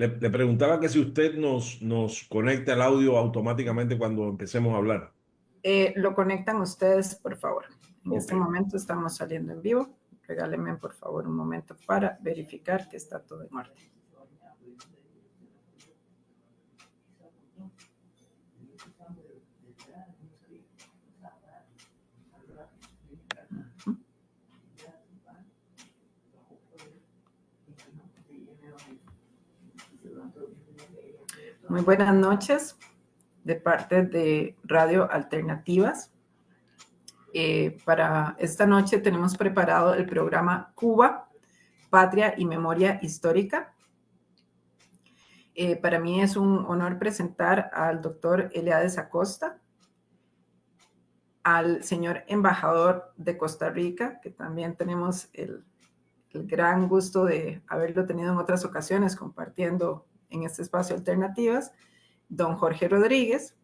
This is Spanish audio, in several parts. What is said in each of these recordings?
Le preguntaba que si usted nos conecta el audio automáticamente cuando empecemos a hablar. Lo conectan ustedes, por favor. En Ok. este momento estamos saliendo en vivo. Regálenme, por favor, un momento para verificar que está todo en orden. Muy buenas noches de parte de Radio Alternativas. Para esta noche tenemos preparado el programa Cuba, Patria y Memoria Histórica. Para mí es un honor presentar al doctor Eliades Acosta, al señor embajador de Costa Rica, que también tenemos el gran gusto de haberlo tenido en otras ocasiones compartiendo en este espacio Alternativas, don Jorge Rodríguez.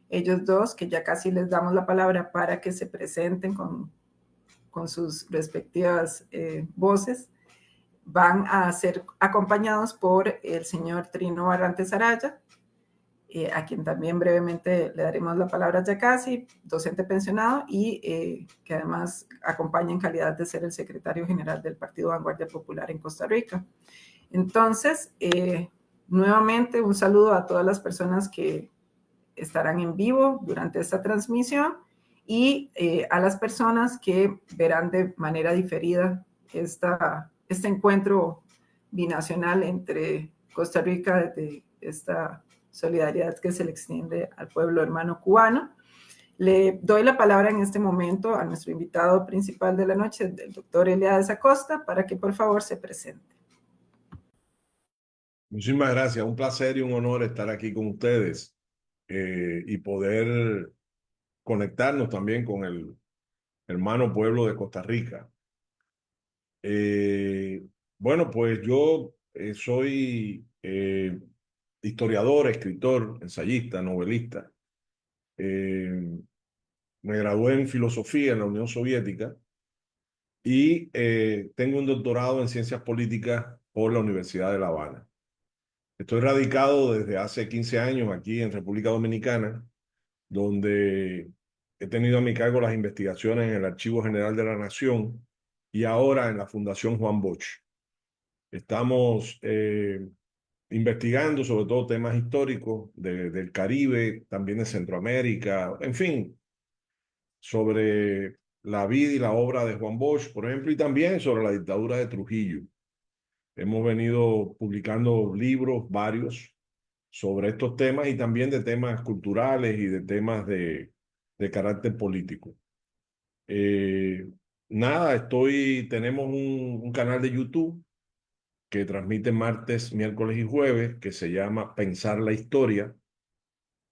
Ellos dos, que ya casi les damos la palabra para que se presenten con sus respectivas voces, van a ser acompañados por el señor Trino Barrantes Araya, a quien también brevemente le daremos la palabra ya casi, docente pensionado y que además acompaña en calidad de ser el secretario general del Partido Vanguardia Popular en Costa Rica. Entonces, nuevamente un saludo a todas las personas que estarán en vivo durante esta transmisión y a las personas que verán de manera diferida este encuentro binacional entre Costa Rica, de esta solidaridad que se le extiende al pueblo hermano cubano. Le doy la palabra en este momento a nuestro invitado principal de la noche, el doctor Eliades Acosta, para que por favor se presente. Muchísimas gracias. Un placer y un honor estar aquí con ustedes y poder conectarnos también con el hermano pueblo de Costa Rica. Eh, bueno, pues yo soy historiador, escritor, ensayista, novelista. Eh, Me gradué en filosofía en la Unión Soviética y tengo un doctorado en ciencias políticas por la Universidad de La Habana. Estoy radicado desde hace 15 años aquí en República Dominicana, donde he tenido a mi cargo las investigaciones en el Archivo General de la Nación y ahora en la Fundación Juan Bosch. Estamos investigando sobre todo temas históricos del Caribe, también de Centroamérica, en fin, sobre la vida y la obra de Juan Bosch, por ejemplo, y también sobre la dictadura de Trujillo. Hemos venido publicando libros varios sobre estos temas y también de temas culturales y de temas de carácter político. Eh, Nada, tenemos un canal de YouTube que transmite martes, miércoles y jueves, que se llama Pensar la Historia,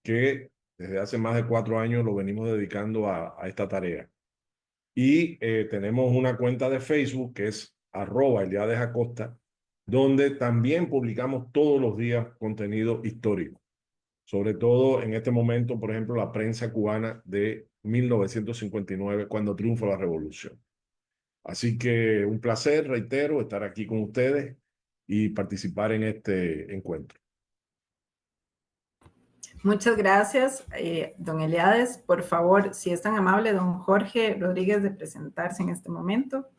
que desde hace más de 4 años lo venimos dedicando a esta tarea. Y tenemos una cuenta de Facebook que es @Eliades_Acosta, donde también publicamos todos los días contenido histórico, sobre todo en este momento, por ejemplo, la prensa cubana de 1959, cuando triunfó la revolución. Así que un placer, reitero, estar aquí con ustedes y participar en este encuentro. Muchas gracias, don Eliades. Por favor, si es tan amable, don Jorge Rodríguez, de presentarse en este momento.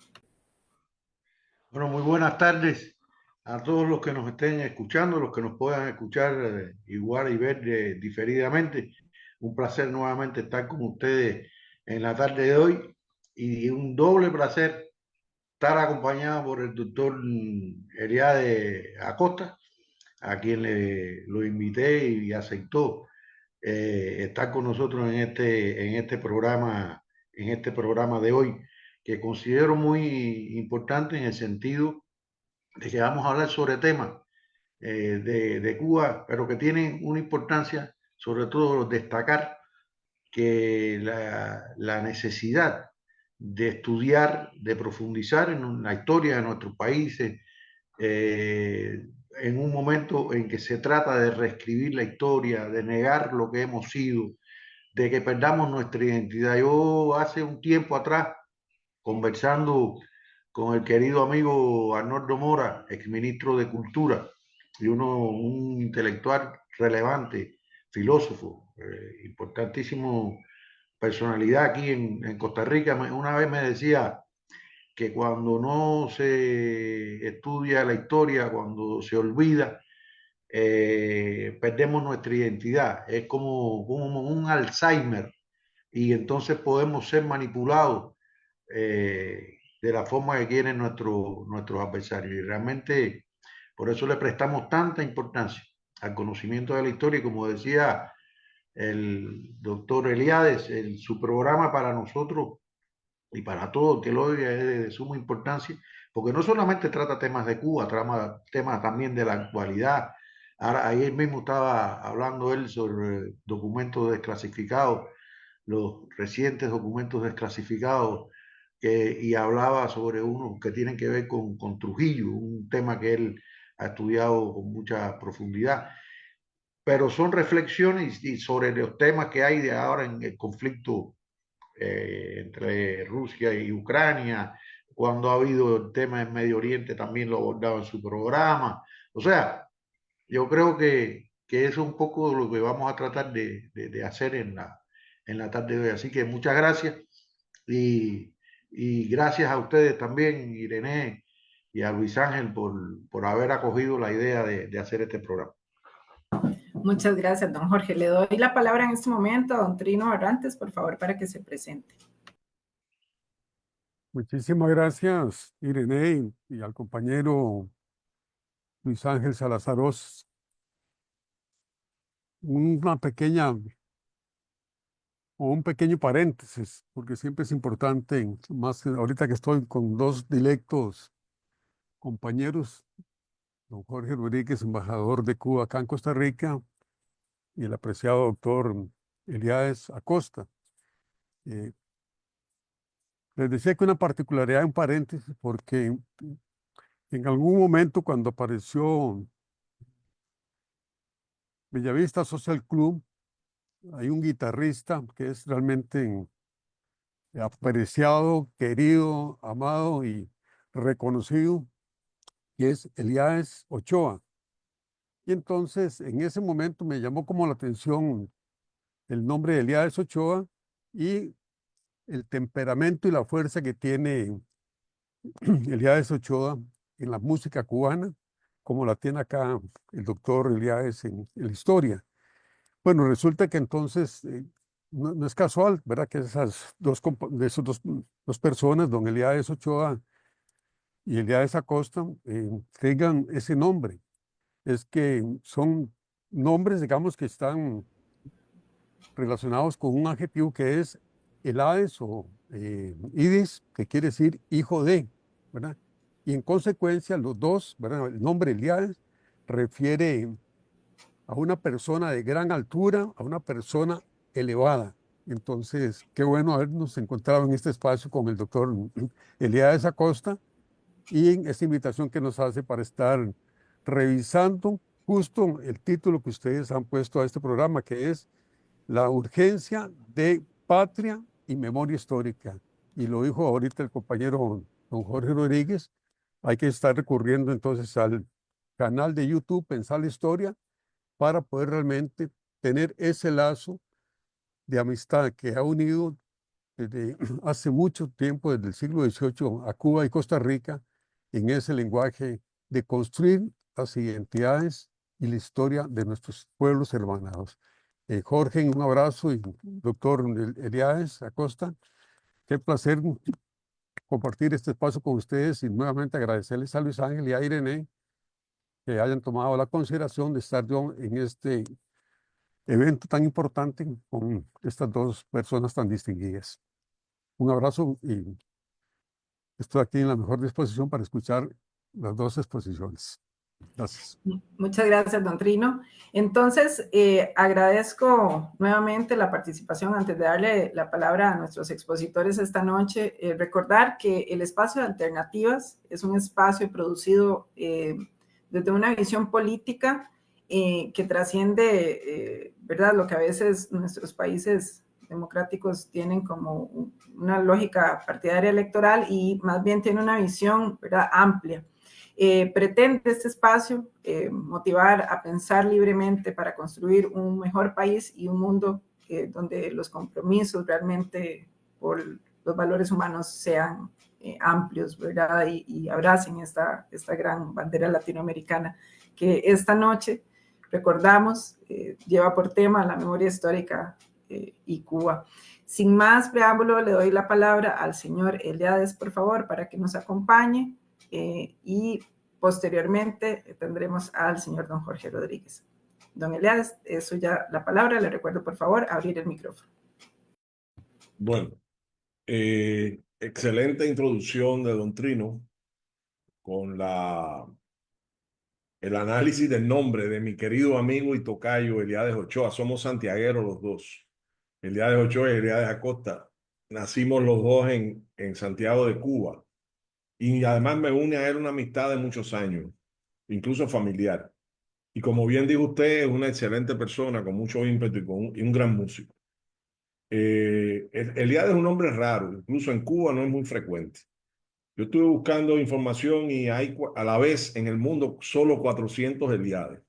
Bueno, muy buenas tardes a todos los que nos estén escuchando, los que nos puedan escuchar igual y ver diferidamente. Un placer nuevamente estar con ustedes en la tarde de hoy y un doble placer estar acompañado por el doctor Eliade Acosta, a quien lo invité y aceptó estar con nosotros en este programa de hoy, que considero muy importante en el sentido de que vamos a hablar sobre temas de Cuba, pero que tienen una importancia, sobre todo destacar que la necesidad de estudiar, de profundizar en la historia de nuestros países, en un momento en que se trata de reescribir la historia, de negar lo que hemos sido, de que perdamos nuestra identidad. Yo hace un tiempo atrás, conversando con el querido amigo Arnoldo Mora, exministro de Cultura, y un intelectual relevante, filósofo, importantísimo personalidad aquí en Costa Rica. Una vez me decía que cuando no se estudia la historia, cuando se olvida, perdemos nuestra identidad. Es como un Alzheimer y entonces podemos ser manipulados de la forma que quieren nuestros adversarios. Y realmente por eso le prestamos tanta importancia al conocimiento de la historia. Y como decía el doctor Eliades, su programa para nosotros y para todo el que lo oiga es de suma importancia, porque no solamente trata temas de Cuba, trata temas también de la actualidad. Ahora, ayer mismo estaba hablando él sobre documentos desclasificados, los recientes documentos desclasificados, y hablaba sobre unos que tienen que ver con Trujillo, un tema que él ha estudiado con mucha profundidad. Pero son reflexiones y sobre los temas que hay de ahora en el conflicto entre Rusia y Ucrania, cuando ha habido el tema en Medio Oriente también lo abordaba en su programa. O sea, yo creo que eso es un poco lo que vamos a tratar de hacer en la tarde de hoy. Así que muchas gracias y gracias a ustedes también, Irene y a Luis Ángel, por haber acogido la idea de hacer este programa. Muchas gracias, don Jorge. Le doy la palabra en este momento a don Trino Barrantes, por favor, para que se presente. Muchísimas gracias, Irene, y al compañero Luis Ángel Salazar Oz. Una pequeña o un pequeño paréntesis, porque siempre es importante, más que ahorita que estoy con dos directos compañeros, don Jorge Rodríguez, embajador de Cuba acá en Costa Rica, y el apreciado doctor Eliades Acosta. Les decía que una particularidad, un paréntesis, porque en algún momento cuando apareció Bellavista Social Club, hay un guitarrista que es realmente apreciado, querido, amado y reconocido, que es Eliades Ochoa. Y entonces, en ese momento me llamó como la atención el nombre de Eliades Ochoa y el temperamento y la fuerza que tiene Eliades Ochoa en la música cubana, como la tiene acá el doctor Eliades en la historia. Bueno, resulta que entonces no es casual, ¿verdad? Que esas dos personas, don Eliades Ochoa y Eliades Acosta, tengan ese nombre. Es que son nombres, digamos, que están relacionados con un adjetivo que es Eliades o Idis, que quiere decir hijo de, ¿verdad? Y en consecuencia, los dos, ¿verdad? El nombre Eliades refiere a una persona de gran altura, a una persona elevada. Entonces, qué bueno habernos encontrado en este espacio con el doctor Eliades Acosta y en esta invitación que nos hace para estar revisando justo el título que ustedes han puesto a este programa, que es La urgencia de patria y memoria histórica. Y lo dijo ahorita el compañero don Jorge Rodríguez, hay que estar recurriendo entonces al canal de YouTube Pensar la Historia para poder realmente tener ese lazo de amistad que ha unido desde hace mucho tiempo, desde el siglo XVIII, a Cuba y Costa Rica, en ese lenguaje de construir las identidades y la historia de nuestros pueblos hermanados. Jorge, un abrazo, y doctor Eliades Acosta, qué placer compartir este espacio con ustedes y nuevamente agradecerles a Luis Ángel y a Irene que hayan tomado la consideración de estar yo en este evento tan importante con estas dos personas tan distinguidas. Un abrazo y estoy aquí en la mejor disposición para escuchar las dos exposiciones. Gracias. Muchas gracias, don Trino. Entonces, agradezco nuevamente la participación antes de darle la palabra a nuestros expositores esta noche. Recordar que el espacio de alternativas es un espacio producido desde una visión política que trasciende, ¿verdad?, lo que a veces nuestros países democráticos tienen como una lógica partidaria electoral y más bien tiene una visión, ¿verdad?, amplia. Pretende este espacio motivar a pensar libremente para construir un mejor país y un mundo donde los compromisos realmente por los valores humanos sean amplios, ¿verdad? Y abracen esta gran bandera latinoamericana que esta noche recordamos, lleva por tema la memoria histórica y Cuba. Sin más preámbulo, le doy la palabra al señor Eliades, por favor, para que nos acompañe y posteriormente tendremos al señor don Jorge Rodríguez. Don Eliades, es suya la palabra. Le recuerdo, por favor, abrir el micrófono. Bueno, excelente introducción de don Trino con el análisis del nombre de mi querido amigo y tocayo Eliades Ochoa. Somos santiagueros los dos. Eliades Ochoa y Eliades Acosta. Nacimos los dos en Santiago de Cuba. Y además me une a él una amistad de muchos años, incluso familiar. Y como bien dijo usted, es una excelente persona, con mucho ímpetu y un gran músico. Eliades es un nombre raro, incluso en Cuba no es muy frecuente. Yo estuve buscando información y hay a la vez en el mundo solo 400 Eliades,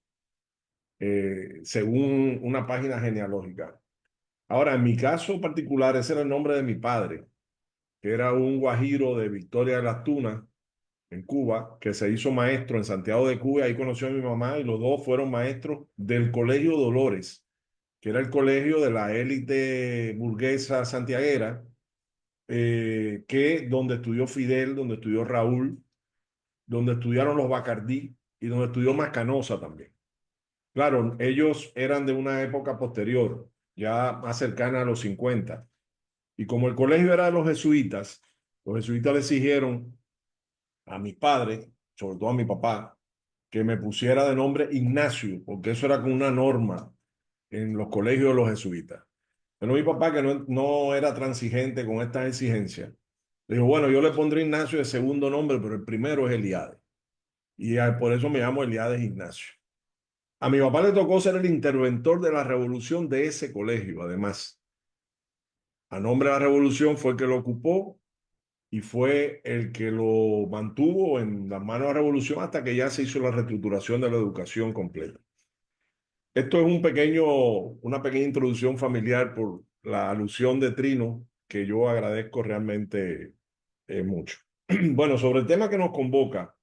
según una página genealógica. Ahora, en mi caso particular, ese era el nombre de mi padre, que era un guajiro de Victoria de las Tunas, en Cuba, que se hizo maestro en Santiago de Cuba. Ahí conoció a mi mamá y los dos fueron maestros del Colegio Dolores, que era el colegio de la élite burguesa santiaguera, donde estudió Fidel, donde estudió Raúl, donde estudiaron los Bacardí y donde estudió Mascanosa también. Claro, ellos eran de una época posterior, ya más cercana a los 50. Y como el colegio era de los jesuitas le exigieron a mis padres, sobre todo a mi papá, que me pusiera de nombre Ignacio, porque eso era como una norma en los colegios de los jesuitas. Pero mi papá, que no era transigente con estas exigencias, le dijo, bueno, yo le pondré Ignacio de segundo nombre, pero el primero es Eliades. Y por eso me llamo Eliades Ignacio. A mi papá le tocó ser el interventor de la revolución de ese colegio, además. A nombre de la revolución fue el que lo ocupó y fue el que lo mantuvo en las manos de la revolución hasta que ya se hizo la reestructuración de la educación completa. Esto es una pequeña introducción familiar por la alusión de Trino, que yo agradezco realmente mucho. Bueno, sobre el tema que nos convoca,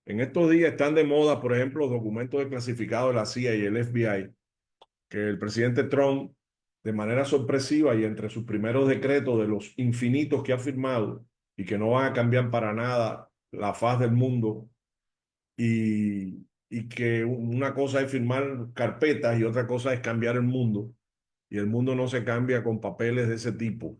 en estos días están de moda, por ejemplo, los documentos desclasificados de la CIA y el FBI, que el presidente Trump, de manera sorpresiva y entre sus primeros decretos de los infinitos que ha firmado y que no van a cambiar para nada la faz del mundo, y que una cosa es firmar carpetas y otra cosa es cambiar el mundo, y el mundo no se cambia con papeles de ese tipo.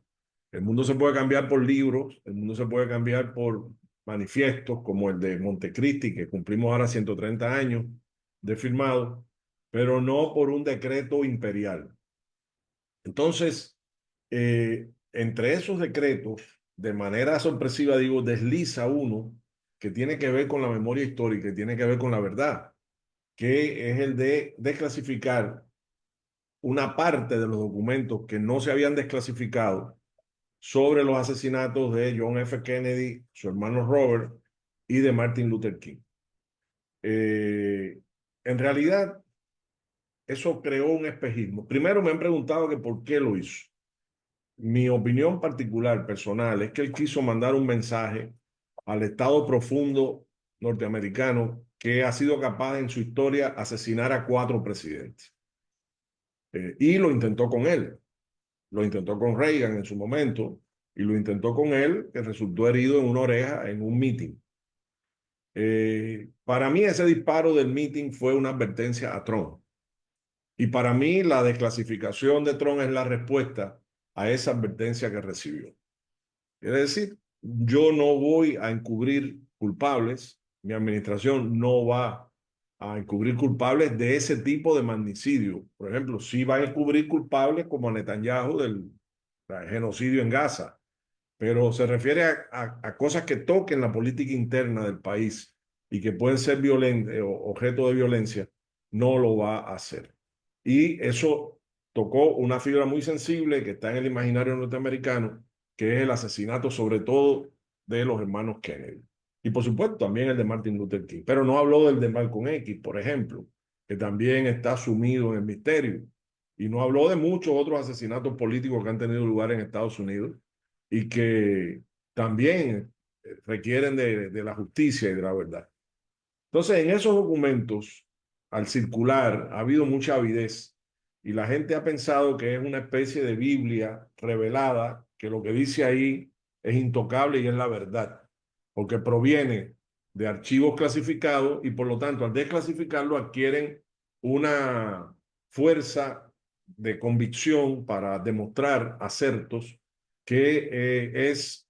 El mundo se puede cambiar por libros, el mundo se puede cambiar por manifiestos como el de Montecristi, que cumplimos ahora 130 años de firmado, pero no por un decreto imperial. Entonces, entre esos decretos, de manera sorpresiva, digo, desliza uno que tiene que ver con la memoria histórica y tiene que ver con la verdad, que es el de desclasificar una parte de los documentos que no se habían desclasificado sobre los asesinatos de John F. Kennedy, su hermano Robert, y de Martin Luther King. En realidad, eso creó un espejismo. Primero me han preguntado que por qué lo hizo. Mi opinión particular, personal, es que él quiso mandar un mensaje al Estado profundo norteamericano que ha sido capaz en su historia asesinar a 4 presidentes. Y lo intentó con él. Lo intentó con Reagan en su momento y lo intentó con él, que resultó herido en una oreja en un meeting. Para mí ese disparo del meeting fue una advertencia a Trump. Y para mí la desclasificación de Trump es la respuesta a esa advertencia que recibió. Es decir, yo no voy a encubrir culpables, mi administración no va a encubrir culpables de ese tipo de magnicidio. Por ejemplo, sí va a encubrir culpables como a Netanyahu del genocidio en Gaza, pero se refiere a cosas que toquen la política interna del país y que pueden ser objeto de violencia, no lo va a hacer. Y eso tocó una fibra muy sensible que está en el imaginario norteamericano, que es el asesinato sobre todo de los hermanos Kennedy. Y por supuesto también el de Martin Luther King. Pero no habló del de Malcolm X, por ejemplo, que también está sumido en el misterio. Y no habló de muchos otros asesinatos políticos que han tenido lugar en Estados Unidos y que también requieren de la justicia y de la verdad. Entonces, en esos documentos, al circular, ha habido mucha avidez y la gente ha pensado que es una especie de Biblia revelada, que lo que dice ahí es intocable y es la verdad, porque proviene de archivos clasificados y por lo tanto al desclasificarlo adquieren una fuerza de convicción para demostrar acertos que es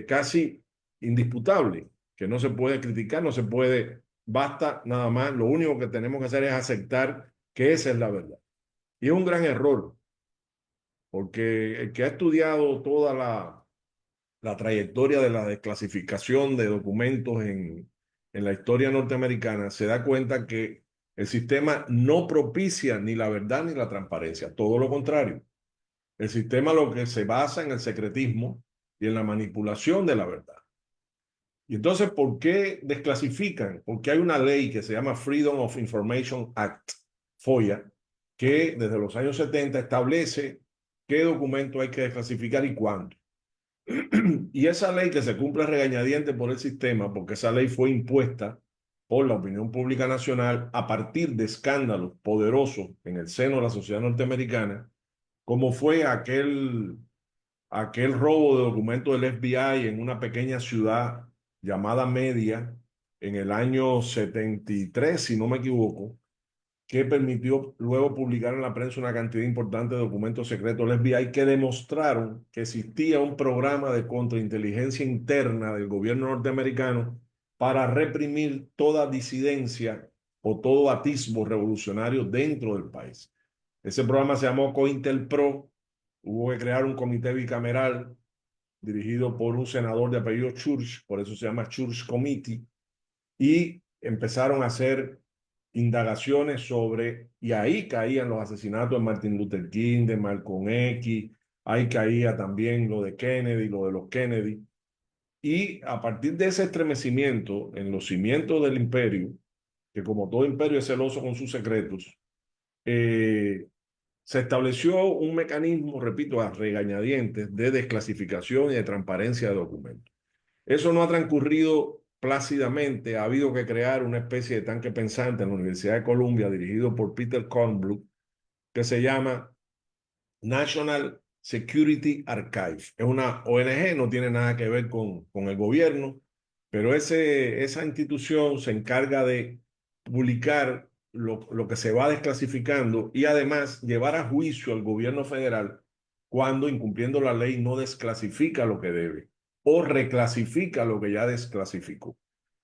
casi indisputable, que no se puede criticar, no se puede. Basta nada más, lo único que tenemos que hacer es aceptar que esa es la verdad. Y es un gran error, porque el que ha estudiado toda la trayectoria de la desclasificación de documentos en la historia norteamericana se da cuenta que el sistema no propicia ni la verdad ni la transparencia, todo lo contrario. El sistema lo que se basa en el secretismo y en la manipulación de la verdad. Y entonces, ¿por qué desclasifican? Porque hay una ley que se llama Freedom of Information Act, FOIA, que desde los años 70 establece qué documento hay que desclasificar y cuándo. Y esa ley que se cumple a regañadientes por el sistema, porque esa ley fue impuesta por la opinión pública nacional a partir de escándalos poderosos en el seno de la sociedad norteamericana, como fue aquel robo de documentos del FBI en una pequeña ciudad llamada Media en el año 73, si no me equivoco, que permitió luego publicar en la prensa una cantidad importante de documentos secretos del FBI que demostraron que existía un programa de contrainteligencia interna del gobierno norteamericano para reprimir toda disidencia o todo atisbo revolucionario dentro del país. Ese programa se llamó COINTELPRO. Hubo que crear un comité bicameral dirigido por un senador de apellido Church, por eso se llama Church Committee, y empezaron a hacer indagaciones sobre, y ahí caían los asesinatos de Martin Luther King, de Malcolm X, ahí caía también lo de Kennedy, lo de los Kennedy, y a partir de ese estremecimiento en los cimientos del imperio, que como todo imperio es celoso con sus secretos, se estableció un mecanismo, repito, a regañadientes de desclasificación y de transparencia de documentos. Eso no ha transcurrido plácidamente, ha habido que crear una especie de tanque pensante en la Universidad de Columbia, dirigido por Peter Kornbluth, que se llama National Security Archive. Es una ONG, no tiene nada que ver con el gobierno, pero esa institución se encarga de publicar lo que se va desclasificando y además llevar a juicio al gobierno federal cuando, incumpliendo la ley, no desclasifica lo que debe o reclasifica lo que ya desclasificó,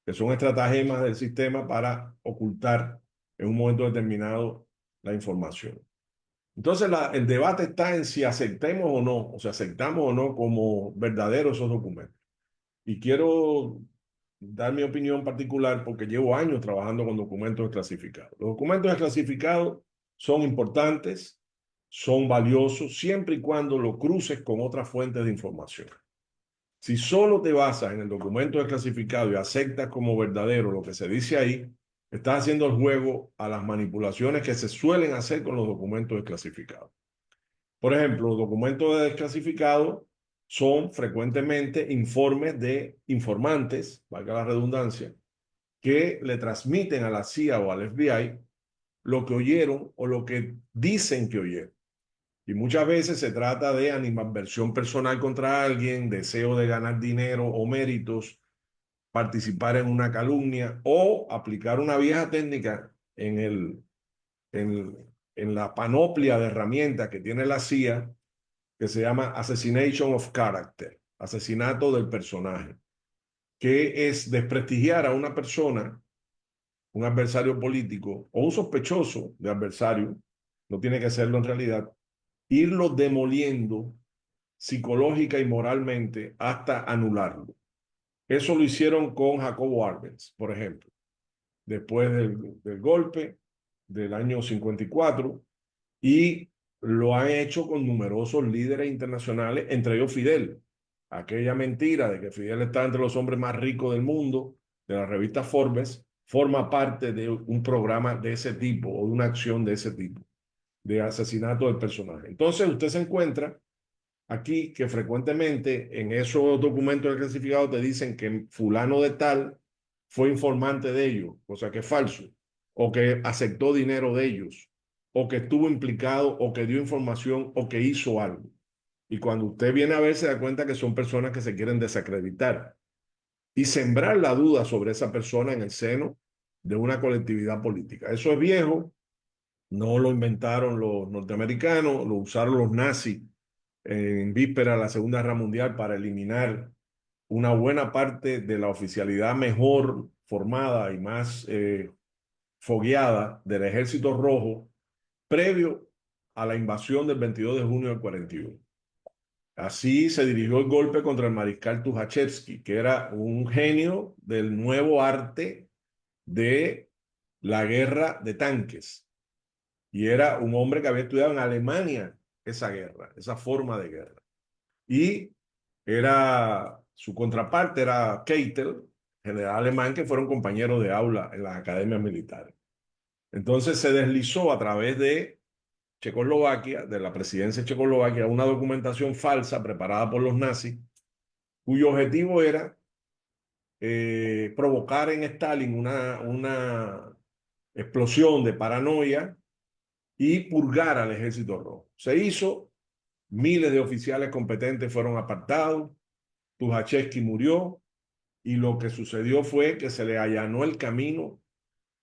que son estratagemas del sistema para ocultar en un momento determinado la información. Entonces, el debate está en si aceptemos o no, o si aceptamos o no como verdaderos esos documentos. Y quiero dar mi opinión particular porque llevo años trabajando con documentos desclasificados. Los documentos desclasificados son importantes, son valiosos, siempre y cuando lo cruces con otras fuentes de información. Si solo te basas en el documento desclasificado y aceptas como verdadero lo que se dice ahí, estás haciendo el juego a las manipulaciones que se suelen hacer con los documentos desclasificados. Por ejemplo, los documentos desclasificados son frecuentemente informes de informantes, valga la redundancia, que le transmiten a la CIA o al FBI lo que oyeron o lo que dicen que oyeron. Y muchas veces se trata de animadversión personal contra alguien, deseo de ganar dinero o méritos, participar en una calumnia o aplicar una vieja técnica en, en la panoplia de herramientas que tiene la CIA, que se llama Assassination of Character, asesinato del personaje, que es desprestigiar a una persona, un adversario político o un sospechoso de adversario, no tiene que serlo en realidad, irlo demoliendo psicológica y moralmente hasta anularlo. Eso lo hicieron con Jacobo Arbenz, por ejemplo, después del golpe del año 54, y lo han hecho con numerosos líderes internacionales, entre ellos Fidel. aquella mentira de que Fidel está entre los hombres más ricos del mundo, de la revista Forbes, forma parte de un programa de ese tipo o de una acción de ese tipo, de asesinato del personaje. Entonces usted se encuentra aquí que frecuentemente en esos documentos clasificados te dicen que fulano de tal fue informante de ellos, cosa que es falso, o que aceptó dinero de ellos, o que estuvo implicado, o que dio información, o que hizo algo. Y cuando usted viene a ver, se da cuenta que son personas que se quieren desacreditar y sembrar la duda sobre esa persona en el seno de una colectividad política. Eso es viejo, no lo inventaron los norteamericanos, lo usaron los nazis en víspera de la Segunda Guerra Mundial para eliminar una buena parte de la oficialidad mejor formada y más fogueada del Ejército Rojo previo a la invasión del 22 de junio del 41. Así se dirigió el golpe contra el mariscal Tukhachevsky, que era un genio del nuevo arte de la guerra de tanques. Y era un hombre que había estudiado en Alemania esa guerra, esa forma de guerra. Y era, su contraparte era Keitel, general alemán, que fueron compañeros de aula en las academias militares. Entonces se deslizó a través de Checoslovaquia, de la presidencia de Checoslovaquia, una documentación falsa preparada por los nazis, cuyo objetivo era provocar en Stalin una explosión de paranoia y purgar al ejército rojo. Se hizo, miles de oficiales competentes fueron apartados, Tukhachevsky murió y lo que sucedió fue que se le allanó el camino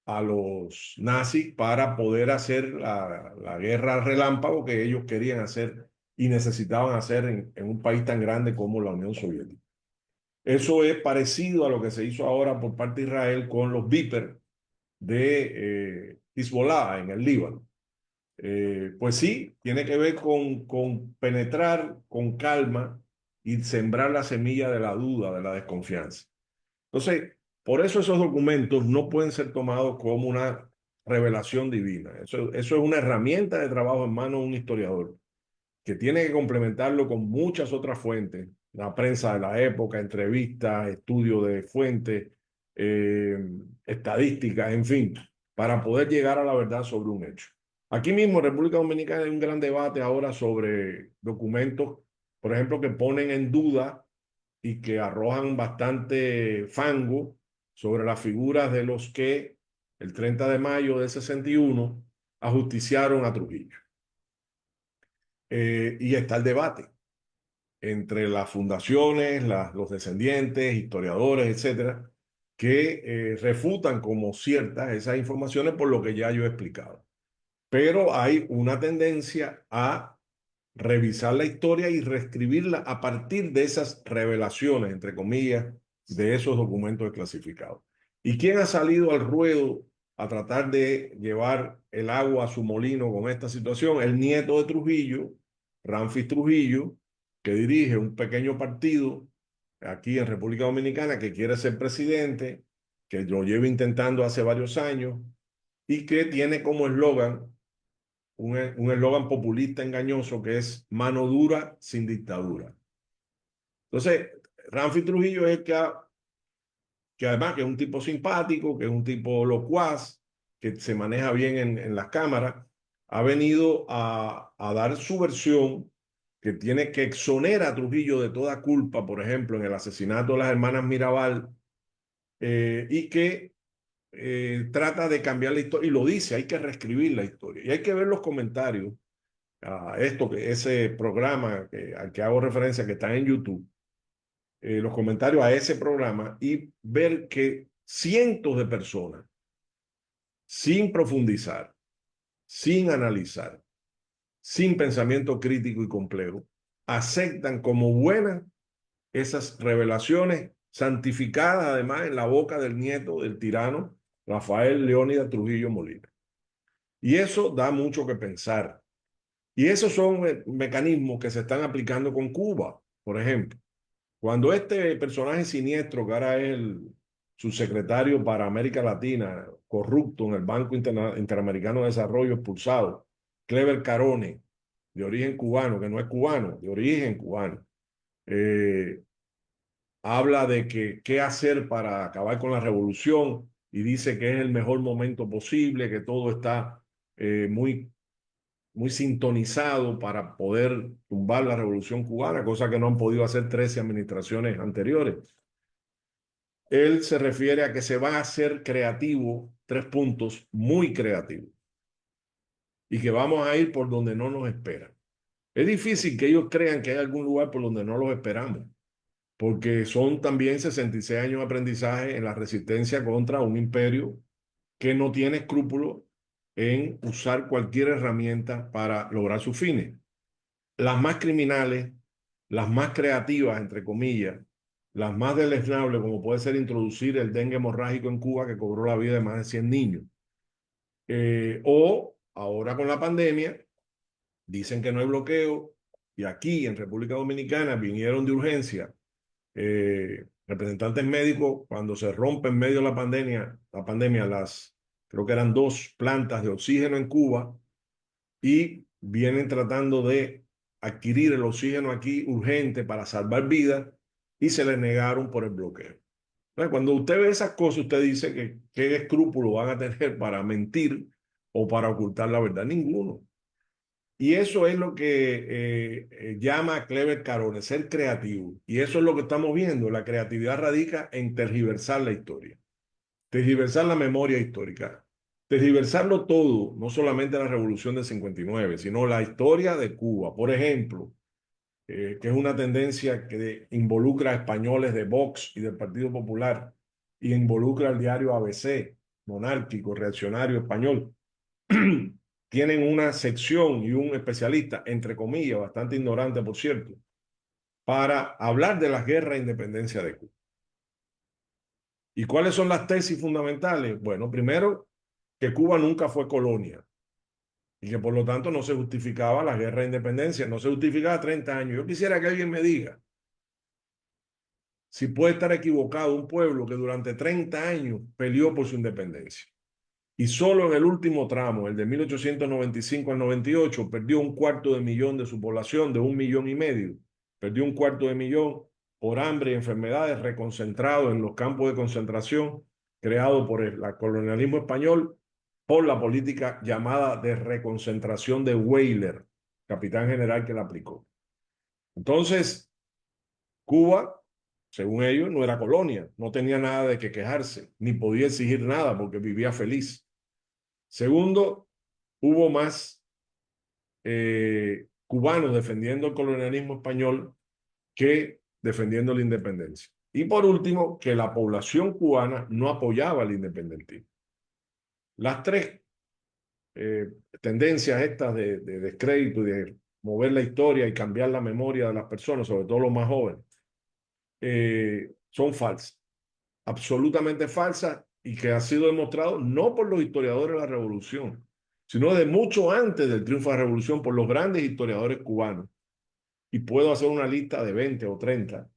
a los nazis para poder hacer la guerra relámpago que ellos querían hacer y necesitaban hacer en un país tan grande como la Unión Soviética. Eso es parecido a lo que se hizo ahora por parte de Israel con los Viper de Hezbollah en el Líbano. Pues sí, tiene que ver con penetrar con calma y sembrar la semilla de la duda, de la desconfianza. Entonces, por eso esos documentos no pueden ser tomados como una revelación divina. Eso es una herramienta de trabajo en manos de un historiador que tiene que complementarlo con muchas otras fuentes, la prensa de la época, entrevistas, estudios de fuentes, eh, estadísticas, en fin, para poder llegar a la verdad sobre un hecho. Aquí mismo en República Dominicana hay un gran debate ahora sobre documentos, por ejemplo, que ponen en duda y que arrojan bastante fango sobre las figuras de los que el 30 de mayo del 61 ajusticiaron a Trujillo. Y está el debate entre las fundaciones, los descendientes, historiadores, etcétera, que refutan como ciertas esas informaciones por lo que ya yo he explicado. Pero hay una tendencia a revisar la historia y reescribirla a partir de esas revelaciones, entre comillas, de esos documentos desclasificados. ¿Y quién ha salido al ruedo a tratar de llevar el agua a su molino con esta situación? El nieto de Trujillo, Ramfis Trujillo, que dirige un pequeño partido aquí en República Dominicana que quiere ser presidente, que lo lleva intentando hace varios años y que tiene como eslogan un eslogan populista engañoso que es mano dura sin dictadura. Entonces, Ramfis Trujillo es el que además que es un tipo simpático, que es un tipo locuaz, que se maneja bien en las cámaras, ha venido a dar su versión que tiene que exonera a Trujillo de toda culpa, por ejemplo, en el asesinato de las hermanas Mirabal, y que trata de cambiar la historia, y lo dice, hay que reescribir la historia. Y hay que ver los comentarios a ese programa al que hago referencia, que está en YouTube, los comentarios a ese programa y ver que cientos de personas, sin profundizar, sin analizar, sin pensamiento crítico y complejo, aceptan como buenas esas revelaciones santificadas además en la boca del nieto del tirano Rafael Leónidas Trujillo Molina. Y eso da mucho que pensar. Y esos son mecanismos que se están aplicando con Cuba, por ejemplo. Cuando este personaje siniestro, que ahora es el subsecretario para América Latina, corrupto en el Banco Interamericano de Desarrollo, expulsado, Clever Carone, de origen cubano, que no es cubano, de origen cubano, habla de que qué hacer para acabar con la revolución y dice que es el mejor momento posible, que todo está muy sintonizado para poder tumbar la revolución cubana, cosa que no han podido hacer 13 administraciones anteriores. Él se refiere a que se va a hacer creativo, 3 puntos, muy creativo, y que vamos a ir por donde no nos esperan. Es difícil que ellos crean que hay algún lugar por donde no los esperamos, porque son también 66 años de aprendizaje en la resistencia contra un imperio que no tiene escrúpulos en usar cualquier herramienta para lograr sus fines. Las más criminales, las más creativas, entre comillas, las más deleznables, como puede ser introducir el dengue hemorrágico en Cuba, que cobró la vida de más de 100 niños. O ahora con la pandemia, dicen que no hay bloqueo, y aquí en República Dominicana vinieron de urgencia representantes médicos cuando se rompe en medio de la pandemia creo que eran 2 plantas de oxígeno en Cuba, y vienen tratando de adquirir el oxígeno aquí urgente para salvar vidas, y se les negaron por el bloqueo. Entonces, cuando usted ve esas cosas, usted dice que qué escrúpulos van a tener para mentir o para ocultar la verdad. Ninguno. Y eso es lo que llama a Clever Carones, ser creativo. Y eso es lo que estamos viendo. La creatividad radica en tergiversar la historia, tergiversar la memoria histórica, tergiversarlo todo, no solamente la revolución del 59, sino la historia de Cuba. Por ejemplo, que es una tendencia que involucra a españoles de Vox y del Partido Popular, y involucra al diario ABC, monárquico, reaccionario español. Tienen una sección y un especialista, entre comillas, bastante ignorante, por cierto, para hablar de las guerras de independencia de Cuba. ¿Y cuáles son las tesis fundamentales? Bueno, primero, que Cuba nunca fue colonia y que por lo tanto no se justificaba la guerra de independencia, no se justificaba 30 años. Yo quisiera que alguien me diga si puede estar equivocado un pueblo que durante 30 años peleó por su independencia. Y solo en el último tramo, el de 1895 al 98, perdió 250.000 de su población, de 1,5 millones. Perdió 250.000 por hambre y enfermedades, reconcentrados en los campos de concentración creados por el colonialismo español, por la política llamada de reconcentración de Weyler, capitán general que la aplicó. Entonces, Cuba, según ellos, no era colonia, no tenía nada de qué quejarse, ni podía exigir nada porque vivía feliz. Segundo, hubo más cubanos defendiendo el colonialismo español que defendiendo la independencia. Y por último, que la población cubana no apoyaba el independentismo. Las 3 tendencias estas de descrédito y de mover la historia y cambiar la memoria de las personas, sobre todo los más jóvenes, son falsas, absolutamente falsas, y que ha sido demostrado no por los historiadores de la revolución, sino de mucho antes del triunfo de la revolución por los grandes historiadores cubanos. Y puedo hacer una lista de 20 o 30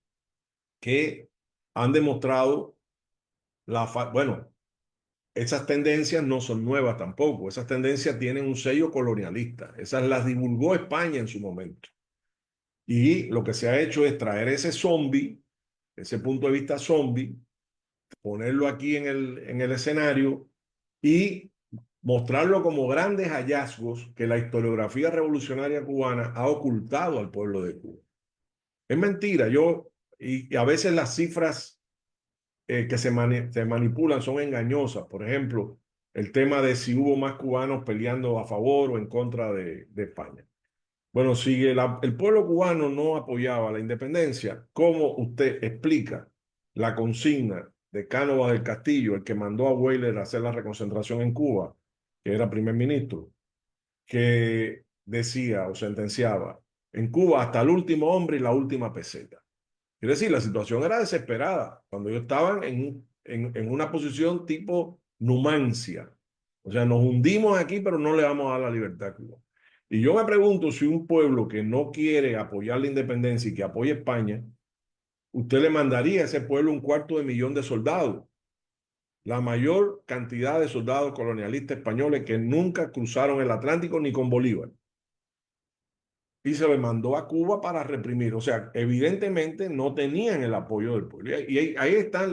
que han demostrado bueno, esas tendencias no son nuevas tampoco, esas tendencias tienen un sello colonialista, esas las divulgó España en su momento. Y lo que se ha hecho es traer ese zombie, ese punto de vista zombie, ponerlo aquí en el escenario y mostrarlo como grandes hallazgos que la historiografía revolucionaria cubana ha ocultado al pueblo de Cuba. Es mentira, y a veces las cifras que se manipulan son engañosas. Por ejemplo, el tema de si hubo más cubanos peleando a favor o en contra de España. Bueno, si el pueblo cubano no apoyaba la independencia, ¿cómo usted explica la consigna de Cánovas del Castillo, el que mandó a Weyler a hacer la reconcentración en Cuba, que era primer ministro, que decía o sentenciaba en Cuba hasta el último hombre y la última peseta? Quiere decir, la situación era desesperada cuando ellos estaban en una posición tipo Numancia. O sea, nos hundimos aquí, pero no le vamos a dar la libertad a Cuba. Y yo me pregunto si un pueblo que no quiere apoyar la independencia y que apoya a España, usted le mandaría a ese pueblo 250.000 de soldados, la mayor cantidad de soldados colonialistas españoles que nunca cruzaron el Atlántico ni con Bolívar. y se le mandó a Cuba para reprimir. O sea, evidentemente no tenían el apoyo del pueblo. Y ahí están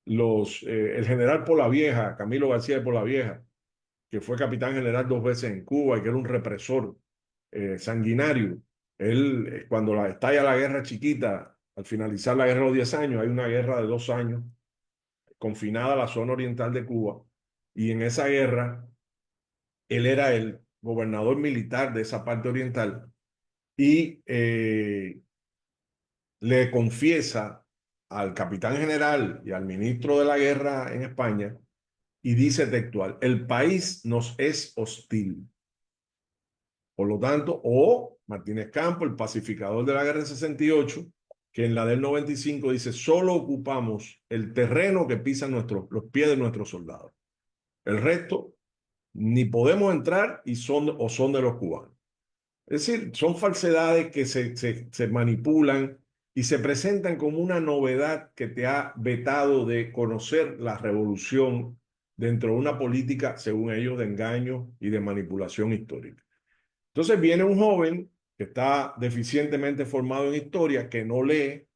el general Polavieja, Camilo García de Polavieja, que fue capitán general 2 veces en Cuba y que era un represor sanguinario. Él, cuando estalla la guerra chiquita, al finalizar la guerra de los 10 años, hay una guerra de 2 años, confinada a la zona oriental de Cuba, y en esa guerra él era el gobernador militar de esa parte oriental y le confiesa al capitán general y al ministro de la guerra en España y dice textual: el país nos es hostil. Por lo tanto, o Martínez Campo, el pacificador de la guerra del 68, que en la del 95 dice: solo ocupamos el terreno que pisan los pies de nuestros soldados. El resto ni podemos entrar y son de los cubanos. Es decir, son falsedades que se manipulan y se presentan como una novedad que te ha vetado de conocer la revolución dentro de una política, según ellos, de engaño y de manipulación histórica. Entonces viene un joven que está deficientemente formado en historia, que no lee,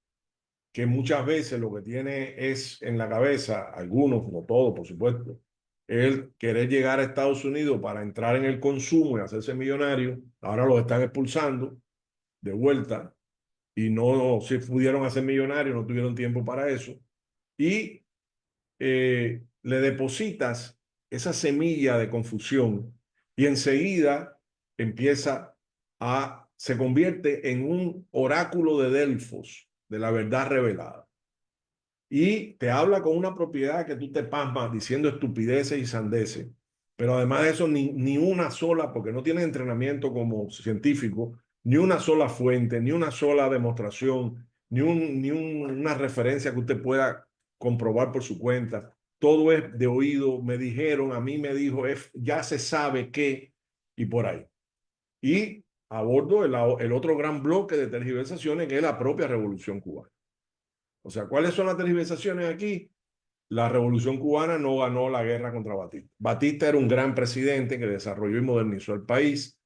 que muchas veces lo que tiene es en la cabeza, algunos, no todos, por supuesto, el querer llegar a Estados Unidos para entrar en el consumo y hacerse millonario. Ahora los están expulsando de vuelta y no se pudieron hacer millonarios, no tuvieron tiempo para eso. Y le depositas esa semilla de confusión y enseguida se convierte en un oráculo de Delfos, de la verdad revelada. Y te habla con una propiedad que tú te pasmas diciendo estupideces y sandeces, pero además de eso, ni una sola, porque no tiene entrenamiento como científico, ni una sola fuente, ni una sola demostración, una referencia que usted pueda comprobar por su cuenta. Todo es de oído, me dijeron, a mí me dijo, ya se sabe qué, y por ahí. Y abordo el otro gran bloque de tergiversaciones, que es la propia Revolución Cubana. O sea, ¿cuáles son las tergiversaciones aquí? La Revolución Cubana no ganó la guerra contra Batista. Batista era un gran presidente que desarrolló y modernizó el país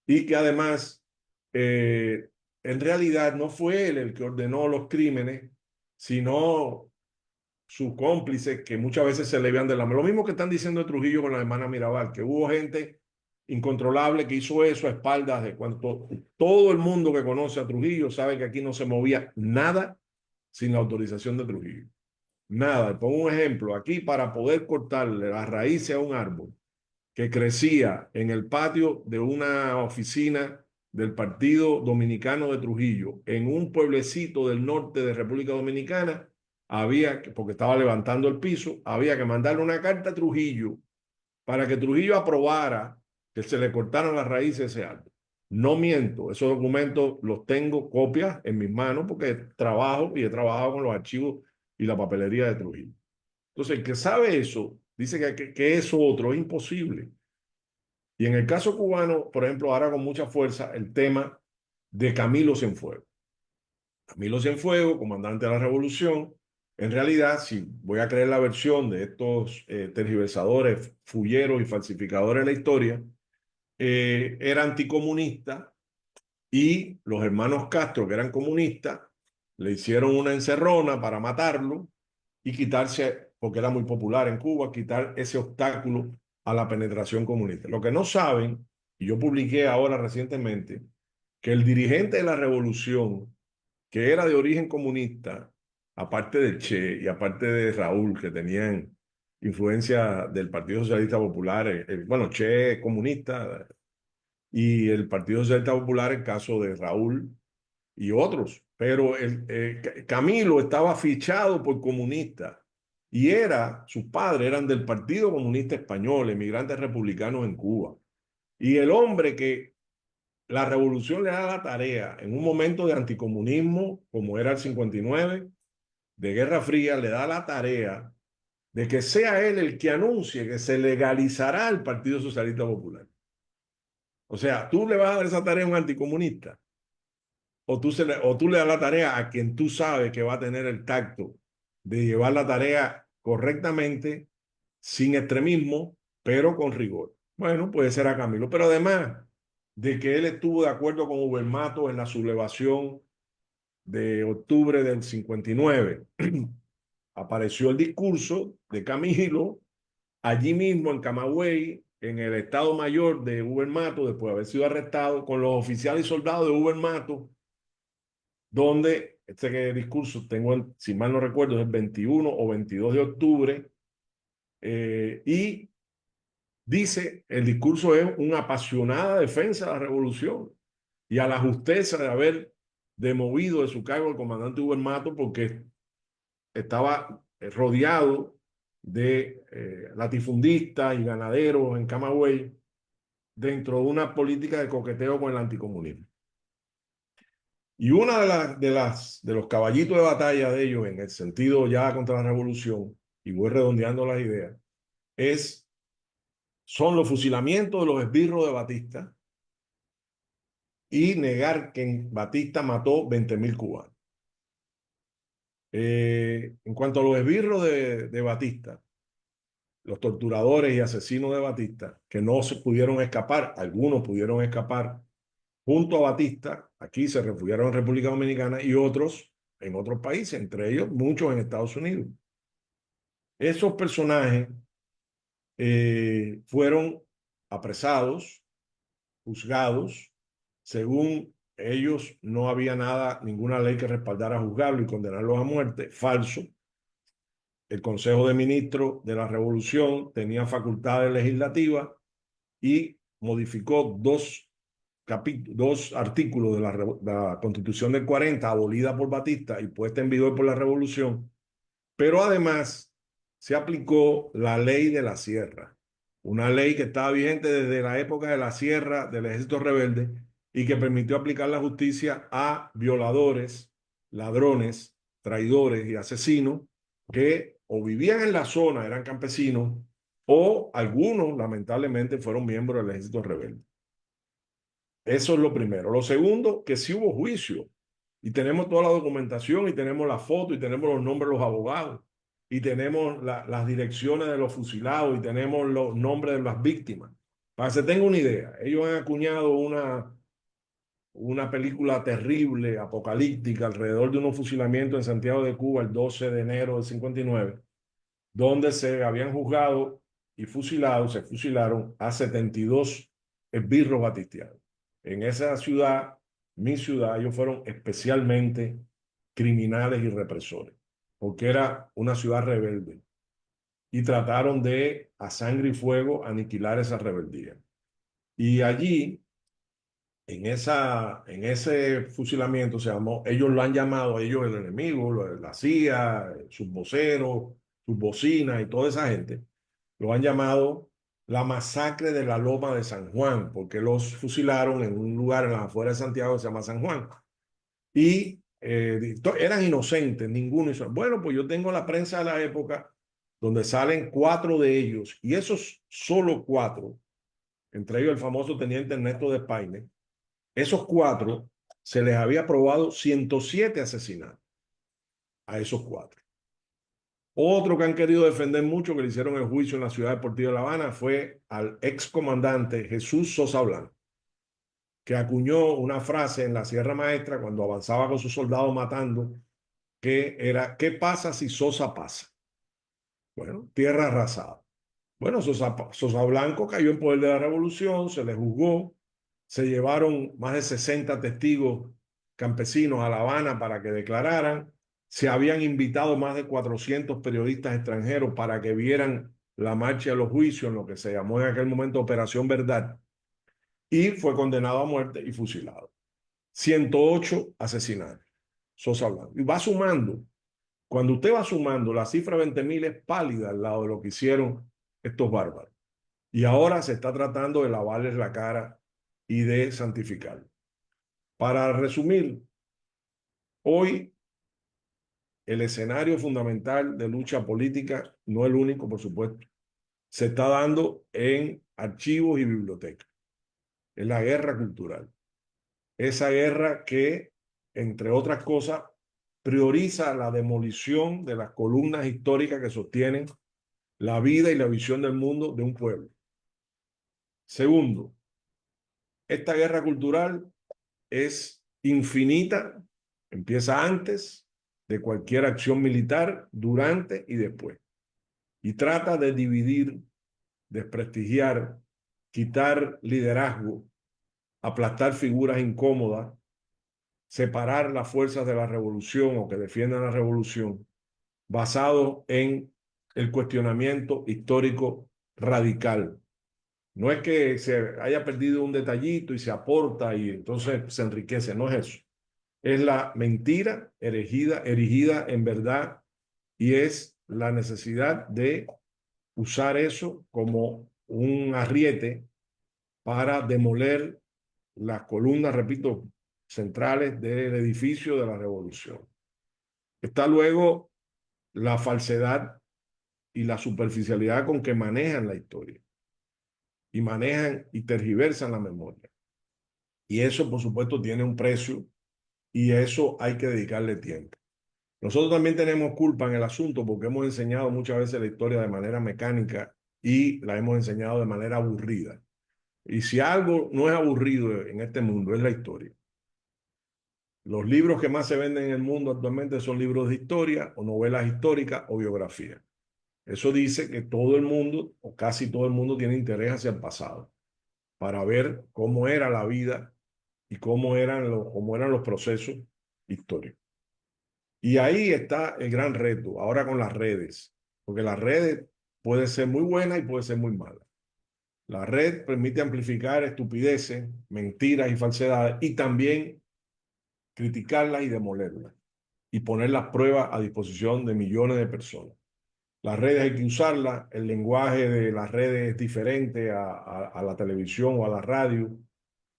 y que además, en realidad, no fue él el que ordenó los crímenes, sino sus cómplices, que muchas veces se le vean de la mano. Lo mismo que están diciendo de Trujillo con la hermana Mirabal, que hubo gente incontrolable que hizo eso a espaldas de cuando todo el mundo que conoce a Trujillo sabe que aquí no se movía nada sin la autorización de Trujillo. Nada. Pongo un ejemplo. Aquí, para poder cortarle las raíces a un árbol que crecía en el patio de una oficina del Partido Dominicano de Trujillo, en un pueblecito del norte de República Dominicana, porque estaba levantando el piso, había que mandarle una carta a Trujillo para que Trujillo aprobara que se le cortaran las raíces de ese árbol. No miento, esos documentos los tengo copias en mis manos porque trabajo y he trabajado con los archivos y la papelería de Trujillo. Entonces, el que sabe eso, dice que eso otro es imposible. Y en el caso cubano, por ejemplo, ahora con mucha fuerza el tema de Camilo Cienfuegos. Camilo Cienfuegos, comandante de la revolución, en realidad, si voy a creer la versión de estos tergiversadores, fulleros y falsificadores de la historia, era anticomunista y los hermanos Castro, que eran comunistas, le hicieron una encerrona para matarlo y quitarse, porque era muy popular en Cuba, quitar ese obstáculo a la penetración comunista. Lo que no saben, y yo publiqué ahora recientemente, que el dirigente de la revolución, que era de origen comunista, aparte de Che y aparte de Raúl, que tenían influencia del Partido Socialista Popular, bueno, Che es comunista, y el Partido Socialista Popular, el caso de Raúl y otros, pero Camilo estaba fichado por comunistas y sus padres eran del Partido Comunista Español, emigrantes republicanos en Cuba. Y el hombre que la revolución le da la tarea en un momento de anticomunismo, como era el 59, de Guerra Fría, le da la tarea de que sea él el que anuncie que se legalizará el Partido Socialista Popular. O sea, tú le vas a dar esa tarea a un anticomunista. O tú le das la tarea a quien tú sabes que va a tener el tacto de llevar la tarea correctamente, sin extremismo, pero con rigor. Bueno, puede ser a Camilo, pero además de que él estuvo de acuerdo con Ubermato en la sublevación de octubre del 59. Apareció el discurso de Camilo allí mismo en Camagüey, en el Estado Mayor de Ubermato, después de haber sido arrestado, con los oficiales y soldados de Ubermato, donde este discurso, si mal no recuerdo, es el 21 o 22 de octubre, y dice, el discurso es una apasionada defensa de la revolución y a la justeza de haber demovido de su cargo al comandante Ubermato porque estaba rodeado de latifundistas y ganaderos en Camagüey dentro de una política de coqueteo con el anticomunismo. Y una de los caballitos de batalla de ellos en el sentido ya contra la revolución, y voy redondeando las ideas, son los fusilamientos de los esbirros de Batista y negar que Batista mató 20.000 cubanos. En cuanto a los esbirros de Batista, los torturadores y asesinos de Batista, que no se pudieron escapar, algunos pudieron escapar junto a Batista, aquí se refugiaron en República Dominicana y otros en otros países, entre ellos muchos en Estados Unidos. Esos personajes fueron apresados, juzgados. Según ellos, no había ninguna ley que respaldara juzgarlo y condenarlos a muerte. Falso. El Consejo de Ministros de la Revolución tenía facultades legislativas y modificó dos artículos de la Constitución del 40, abolida por Batista y puesta en vigor por la Revolución, pero además se aplicó la ley de la sierra, una ley que estaba vigente desde la época de la sierra del ejército rebelde y que permitió aplicar la justicia a violadores, ladrones, traidores y asesinos que o vivían en la zona, eran campesinos, o algunos lamentablemente fueron miembros del ejército rebelde. Eso es lo primero. Lo segundo, que sí hubo juicio y tenemos toda la documentación y tenemos la foto y tenemos los nombres de los abogados y tenemos las direcciones de los fusilados y tenemos los nombres de las víctimas. Para que se tenga una idea, ellos han acuñado una película terrible, apocalíptica, alrededor de unos fusilamientos en Santiago de Cuba el 12 de enero del 59, donde se habían juzgado y fusilado, se fusilaron a 72 esbirros batistianos. En esa ciudad, mi ciudad, ellos fueron especialmente criminales y represores, porque era una ciudad rebelde y trataron de, a sangre y fuego, aniquilar esa rebeldía. Y allí, en ese fusilamiento, ellos lo han llamado, ellos el enemigo, la CIA, sus voceros, sus bocinas y toda esa gente, lo han llamado la masacre de la Loma de San Juan, porque los fusilaron en un lugar en las afueras de Santiago que se llama San Juan. Y eran inocentes, ninguno hizo. Bueno, pues yo tengo la prensa de la época donde salen 4 de ellos, y esos solo 4, entre ellos el famoso teniente Ernesto de Espaine, esos 4 se les había probado 107 asesinatos a esos 4. Otro que han querido defender mucho, que le hicieron el juicio en la Ciudad Deportiva de La Habana, fue al excomandante Jesús Sosa Blanco, que acuñó una frase en la Sierra Maestra cuando avanzaba con sus soldados matando, que era, ¿qué pasa si Sosa pasa? Bueno, tierra arrasada. Bueno, Sosa Blanco cayó en poder de la revolución, se le juzgó, se llevaron más de 60 testigos campesinos a La Habana para que declararan, se habían invitado más de 400 periodistas extranjeros para que vieran la marcha de los juicios, en lo que se llamó en aquel momento Operación Verdad, y fue condenado a muerte y fusilado. 108 asesinatos, Sosa Blanco. Y va sumando. Cuando usted va sumando, la cifra 20.000 es pálida al lado de lo que hicieron estos bárbaros. Y ahora se está tratando de lavarles la cara y de santificarlos. Para resumir, hoy el escenario fundamental de lucha política, no el único, por supuesto, se está dando en archivos y bibliotecas. Es la guerra cultural. Esa guerra que, entre otras cosas, prioriza la demolición de las columnas históricas que sostienen la vida y la visión del mundo de un pueblo. Segundo, esta guerra cultural es infinita, empieza antes de cualquier acción militar, durante y después. Y trata de dividir, desprestigiar, quitar liderazgo, aplastar figuras incómodas, separar las fuerzas de la revolución o que defiendan la revolución, basado en el cuestionamiento histórico radical. No es que se haya perdido un detallito y se aporta y entonces se enriquece, no es eso. Es la mentira erigida en verdad y es la necesidad de usar eso como un arriete para demoler las columnas, repito, centrales del edificio de la revolución. Está luego la falsedad y la superficialidad con que manejan la historia y manejan y tergiversan la memoria. Y eso, por supuesto, tiene un precio y eso hay que dedicarle tiempo. Nosotros también tenemos culpa en el asunto porque hemos enseñado muchas veces la historia de manera mecánica y la hemos enseñado de manera aburrida. Y si algo no es aburrido en este mundo, es la historia. Los libros que más se venden en el mundo actualmente son libros de historia o novelas históricas o biografías. Eso dice que todo el mundo o casi todo el mundo tiene interés hacia el pasado para ver cómo era la vida y cómo eran los procesos históricos. Y ahí está el gran reto, ahora con las redes, porque las redes puede ser muy buena y puede ser muy mala. La red permite amplificar estupideces, mentiras y falsedades y también criticarlas y demolerlas y poner las pruebas a disposición de millones de personas. Las redes hay que usarlas, el lenguaje de las redes es diferente a la televisión o a la radio,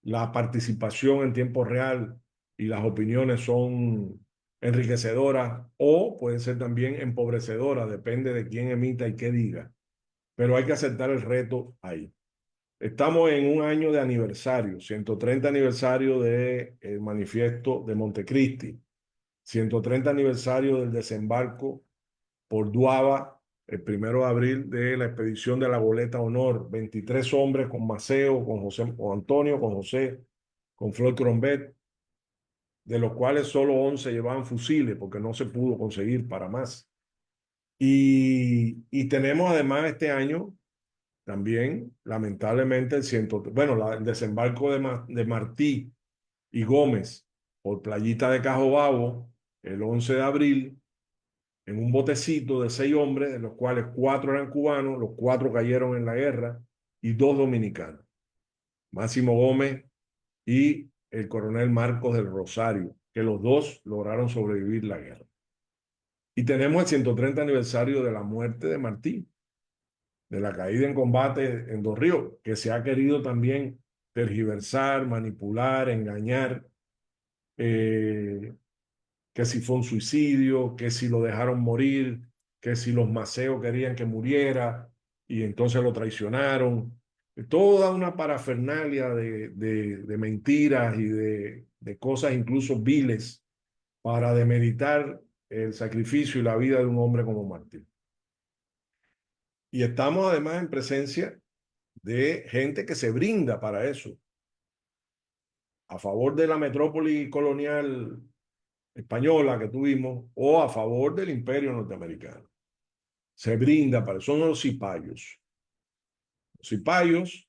la participación en tiempo real y las opiniones son enriquecedoras o pueden ser también empobrecedoras, depende de quién emita y qué diga, pero hay que aceptar el reto ahí. Estamos en un año de aniversario, 130 aniversario del manifiesto de Montecristi, 130 aniversario del desembarco por Duava, el 1 de abril de la expedición de la Goleta Honor, 23 hombres con Maceo, con José, con Antonio, con José, con Flor Crombet, de los cuales solo 11 llevaban fusiles porque no se pudo conseguir para más. Y tenemos además este año también, lamentablemente, el desembarco de Martí y Gómez por Playita de Cajobabo el 11 de abril en un botecito de 6 hombres, de los cuales 4 eran cubanos, los 4 cayeron en la guerra y 2 dominicanos, Máximo Gómez y el coronel Marcos del Rosario, que los 2 lograron sobrevivir la guerra. Y tenemos el 130 aniversario de la muerte de Martí, de la caída en combate en Dos Ríos, que se ha querido también tergiversar, manipular, engañar, que si fue un suicidio, que si lo dejaron morir, que si los maceos querían que muriera y entonces lo traicionaron. Toda una parafernalia de mentiras y de cosas incluso viles para demeritar el sacrificio y la vida de un hombre como Martín. Y estamos además en presencia de gente que se brinda para eso, a favor de la metrópoli colonial española que tuvimos o a favor del imperio norteamericano. Se brinda para eso, son los cipayos. Los cipayos,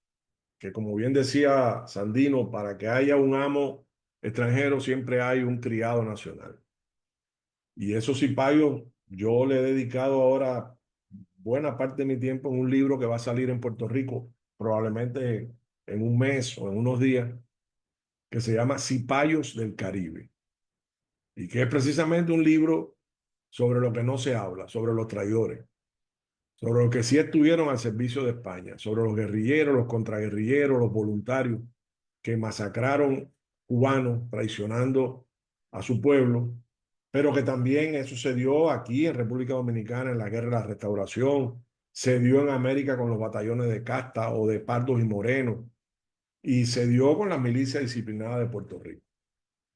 que como bien decía Sandino, para que haya un amo extranjero siempre hay un criado nacional. Y esos cipayos, yo le he dedicado ahora buena parte de mi tiempo en un libro que va a salir en Puerto Rico, probablemente en un mes o en unos días, que se llama Cipayos del Caribe, y que es precisamente un libro sobre lo que no se habla, sobre los traidores, sobre los que sí estuvieron al servicio de España, sobre los guerrilleros, los contraguerrilleros, los voluntarios que masacraron cubanos traicionando a su pueblo, pero que también eso se dio aquí en República Dominicana en la Guerra de la Restauración, se dio en América con los batallones de casta o de pardos y morenos, y se dio con las milicias disciplinadas de Puerto Rico.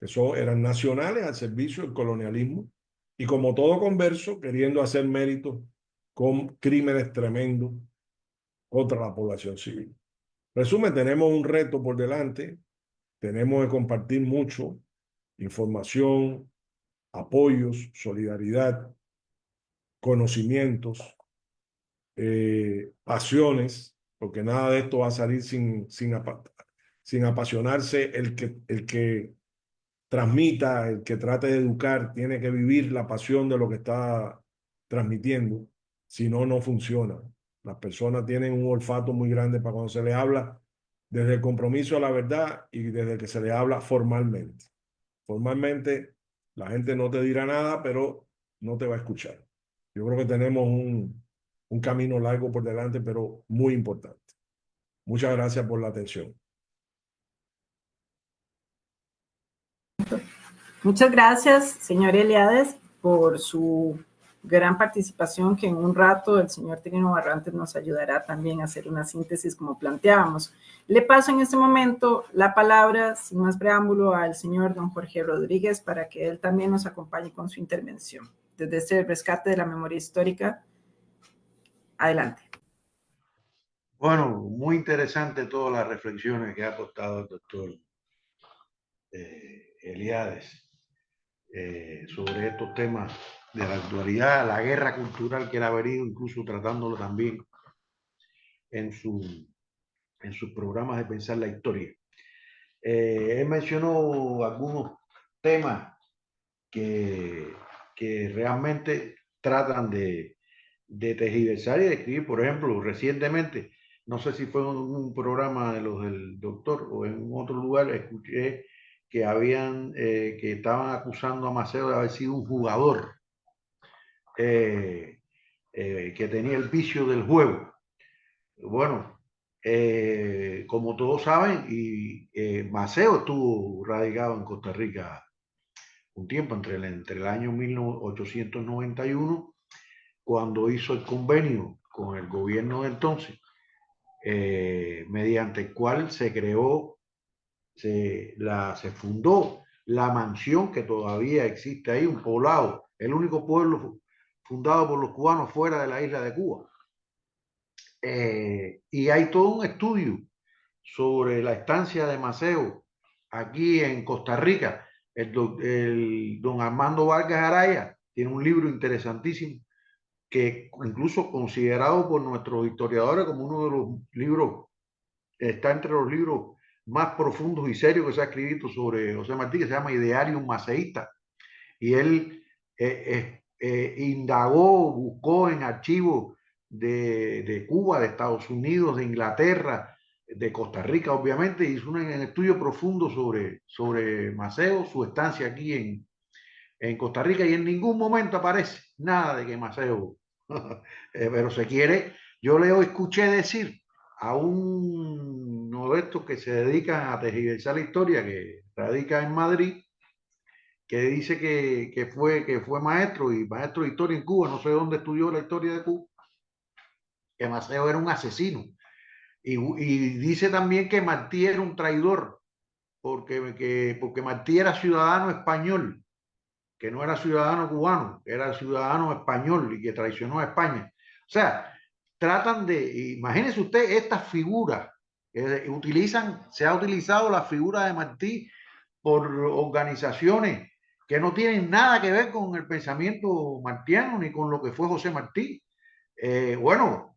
Eso eran nacionales al servicio del colonialismo y como todo converso queriendo hacer méritos con crímenes tremendos contra la población civil. Resumen, tenemos un reto por delante, tenemos que compartir mucho, información, apoyos, solidaridad, conocimientos, pasiones, porque nada de esto va a salir sin apasionarse. El que transmita, el que trate de educar, tiene que vivir la pasión de lo que está transmitiendo, si no, no funciona. Las personas tienen un olfato muy grande para cuando se les habla desde el compromiso a la verdad y desde que se les habla formalmente. Formalmente, la gente no te dirá nada, pero no te va a escuchar. Yo creo que tenemos un camino largo por delante, pero muy importante. Muchas gracias por la atención. Muchas gracias, señor Eliades, por su gran participación, que en un rato el señor Trino Barrantes nos ayudará también a hacer una síntesis como planteábamos. Le paso en este momento la palabra, sin más preámbulo, al señor don Jorge Rodríguez para que él también nos acompañe con su intervención. Desde este rescate de la memoria histórica, adelante. Bueno, muy interesante todas las reflexiones que ha aportado el doctor Eliades sobre estos temas de la actualidad, la guerra cultural que él ha venido incluso tratándolo también en sus programas de pensar la historia. Él mencionó algunos temas que realmente tratan de tergiversar y de escribir. Por ejemplo, recientemente, no sé si fue en un programa de los del doctor o en otro lugar, escuché que que estaban acusando a Maceo de haber sido un jugador que tenía el vicio del juego. Bueno, como todos saben, Maceo estuvo radicado en Costa Rica un tiempo, entre el año 1891, cuando hizo el convenio con el gobierno de entonces, mediante el cual se creó, se fundó la mansión que todavía existe ahí, un poblado, el único pueblo fundado por los cubanos fuera de la isla de Cuba. Y hay todo un estudio sobre la estancia de Maceo aquí en Costa Rica. El don Armando Vargas Araya tiene un libro interesantísimo que incluso considerado por nuestros historiadores como uno de los libros, está entre los libros más profundos y serios que se ha escrito sobre José Martí, que se llama Idearium Maceísta. Y él indagó, buscó en archivos de Cuba, de Estados Unidos, de Inglaterra, de Costa Rica, obviamente, hizo un estudio profundo sobre Maceo, su estancia aquí en Costa Rica, y en ningún momento aparece nada de que Maceo, pero se quiere. Yo le escuché decir a uno de estos que se dedican a tergiversar la historia, que radica en Madrid, que dice que fue maestro y maestro de historia en Cuba, no sé dónde estudió la historia de Cuba, que Maceo era un asesino. Y dice también que Martí era un traidor, porque Martí era ciudadano español, que no era ciudadano cubano, era ciudadano español y que traicionó a España. O sea, tratan de, imagínense usted estas figuras, se ha utilizado la figura de Martí por organizaciones que no tienen nada que ver con el pensamiento martiano ni con lo que fue José Martí. Bueno,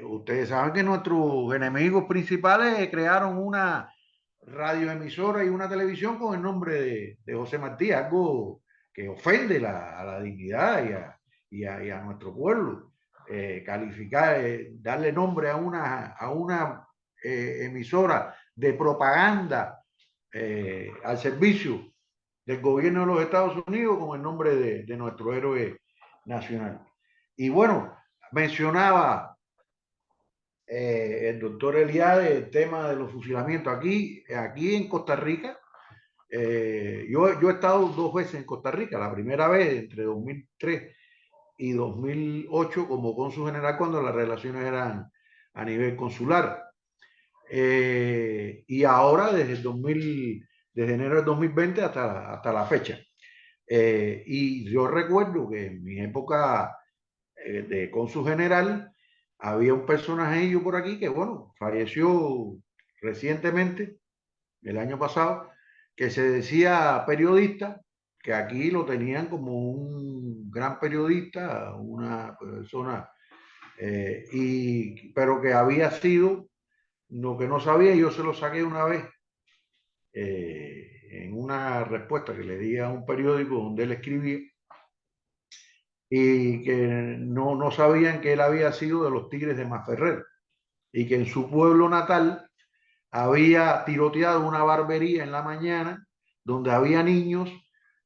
ustedes saben que nuestros enemigos principales crearon una radioemisora y una televisión con el nombre de José Martí, algo que ofende a la dignidad y a nuestro pueblo. Calificar, darle nombre a una emisora de propaganda al servicio del gobierno de los Estados Unidos con el nombre de nuestro héroe nacional. Y bueno, mencionaba el doctor Eliade el tema de los fusilamientos. Aquí en Costa Rica, yo he estado 2 veces en Costa Rica, la primera vez entre 2003 y 2008 como cónsul general cuando las relaciones eran a nivel consular. Y ahora desde enero del 2020 hasta la fecha. Y yo recuerdo que en mi época de cónsul general, había un personajillo por aquí que, bueno, falleció recientemente, el año pasado, que se decía periodista, que aquí lo tenían como un gran periodista, una persona, pero que había sido, lo que no sabía, yo se lo saqué una vez en una respuesta que le di a un periódico donde él escribía, y que no sabían que él había sido de los Tigres de Masferrer y que en su pueblo natal había tiroteado una barbería en la mañana donde había niños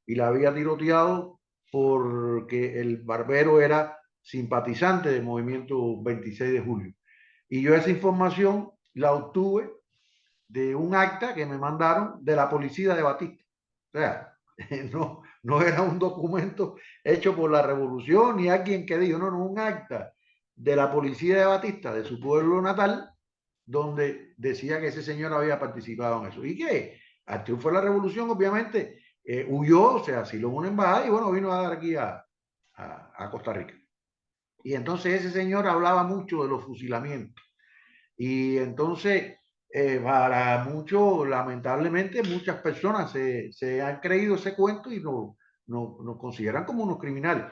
y la había tiroteado porque el barbero era simpatizante del movimiento 26 de julio. Y yo esa información la obtuve de un acta que me mandaron de la policía de Batista. O sea, no era un documento hecho por la revolución ni alguien que dijo, no, un acta de la policía de Batista, de su pueblo natal, donde decía que ese señor había participado en eso. Y que al triunfo de la revolución, obviamente, huyó, o sea, asiló una embajada y bueno, vino a dar aquí a Costa Rica. Y entonces ese señor hablaba mucho de los fusilamientos. Y entonces, para muchos, lamentablemente, muchas personas se han creído ese cuento y nos consideran como unos criminales.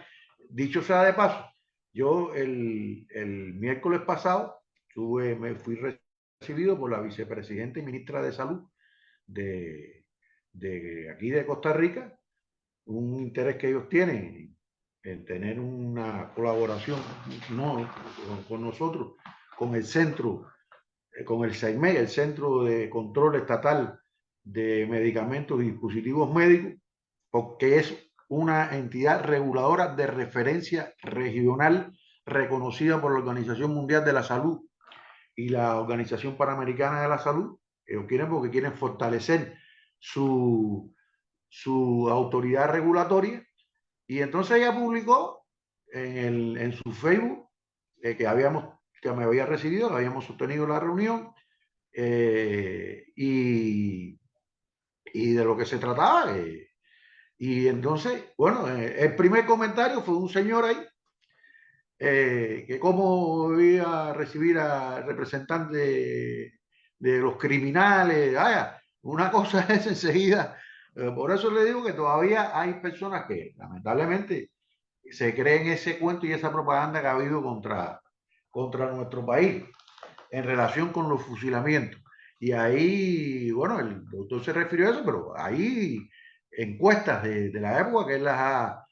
Dicho sea de paso, yo el miércoles pasado me fui recibido por la vicepresidenta y ministra de Salud de aquí de Costa Rica, un interés que ellos tienen en tener una colaboración con nosotros, con el centro, con el CEIMED, el Centro de Control Estatal de Medicamentos y Dispositivos Médicos, porque es una entidad reguladora de referencia regional reconocida por la Organización Mundial de la Salud y la Organización Panamericana de la Salud. Ellos quieren porque quieren fortalecer su autoridad regulatoria. Y entonces ella publicó en su Facebook que me había recibido, que habíamos sostenido la reunión, y de lo que se trataba. Y entonces, bueno, el primer comentario fue un señor ahí, que cómo iba a recibir a representantes de los criminales. Vaya, una cosa es enseguida. Por eso le digo que todavía hay personas que lamentablemente se creen ese cuento y esa propaganda que ha habido contra nuestro país en relación con los fusilamientos. Y ahí, bueno, el doctor se refirió a eso, pero hay encuestas de la época que él las ha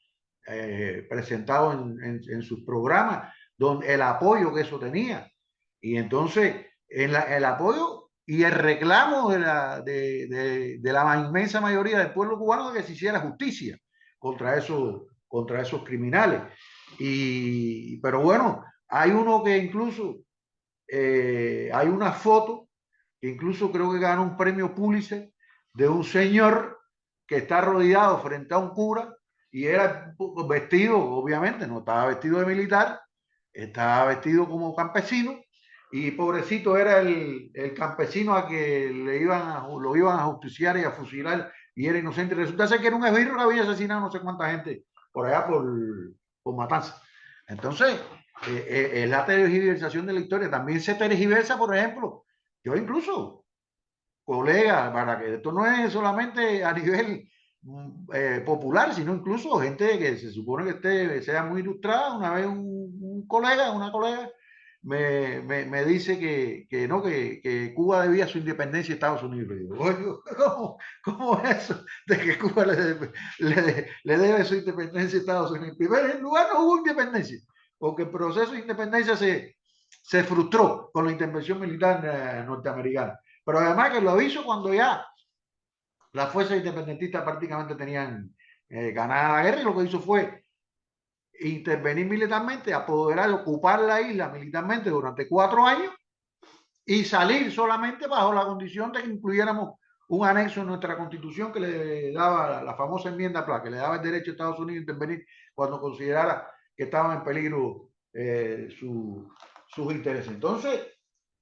presentado en sus programas, donde el apoyo que eso tenía. Y entonces, el apoyo y el reclamo de la inmensa mayoría del pueblo cubano de que se hiciera justicia contra esos criminales. Pero bueno, hay uno que incluso hay una foto que incluso creo que ganó un premio Pulitzer de un señor que está rodeado frente a un cura y era vestido, obviamente, no estaba vestido de militar, estaba vestido como campesino y pobrecito era el campesino a que lo iban a justiciar y a fusilar y era inocente. Resulta ser que era un esbirro que había asesinado no sé cuánta gente por allá por Matanza. Entonces, es la tergiversación de la historia. También se tergiversa, por ejemplo, yo incluso, colegas, para que esto no es solamente a nivel popular, sino incluso gente que se supone que sea muy ilustrada. Una vez una colega, me dice que Cuba debía su independencia a Estados Unidos. Y digo, ¿cómo es eso de que Cuba le debe su independencia a Estados Unidos? En primer lugar, no hubo independencia, porque el proceso de independencia se frustró con la intervención militar norteamericana. Pero además que lo hizo cuando ya las fuerzas independentistas prácticamente tenían ganada la guerra, y lo que hizo fue intervenir militarmente, apoderar, ocupar la isla militarmente durante 4 años y salir solamente bajo la condición de que incluyéramos un anexo en nuestra constitución que le daba la famosa enmienda Pla, que le daba el derecho a Estados Unidos a intervenir cuando considerara que estaban en peligro sus intereses. Entonces,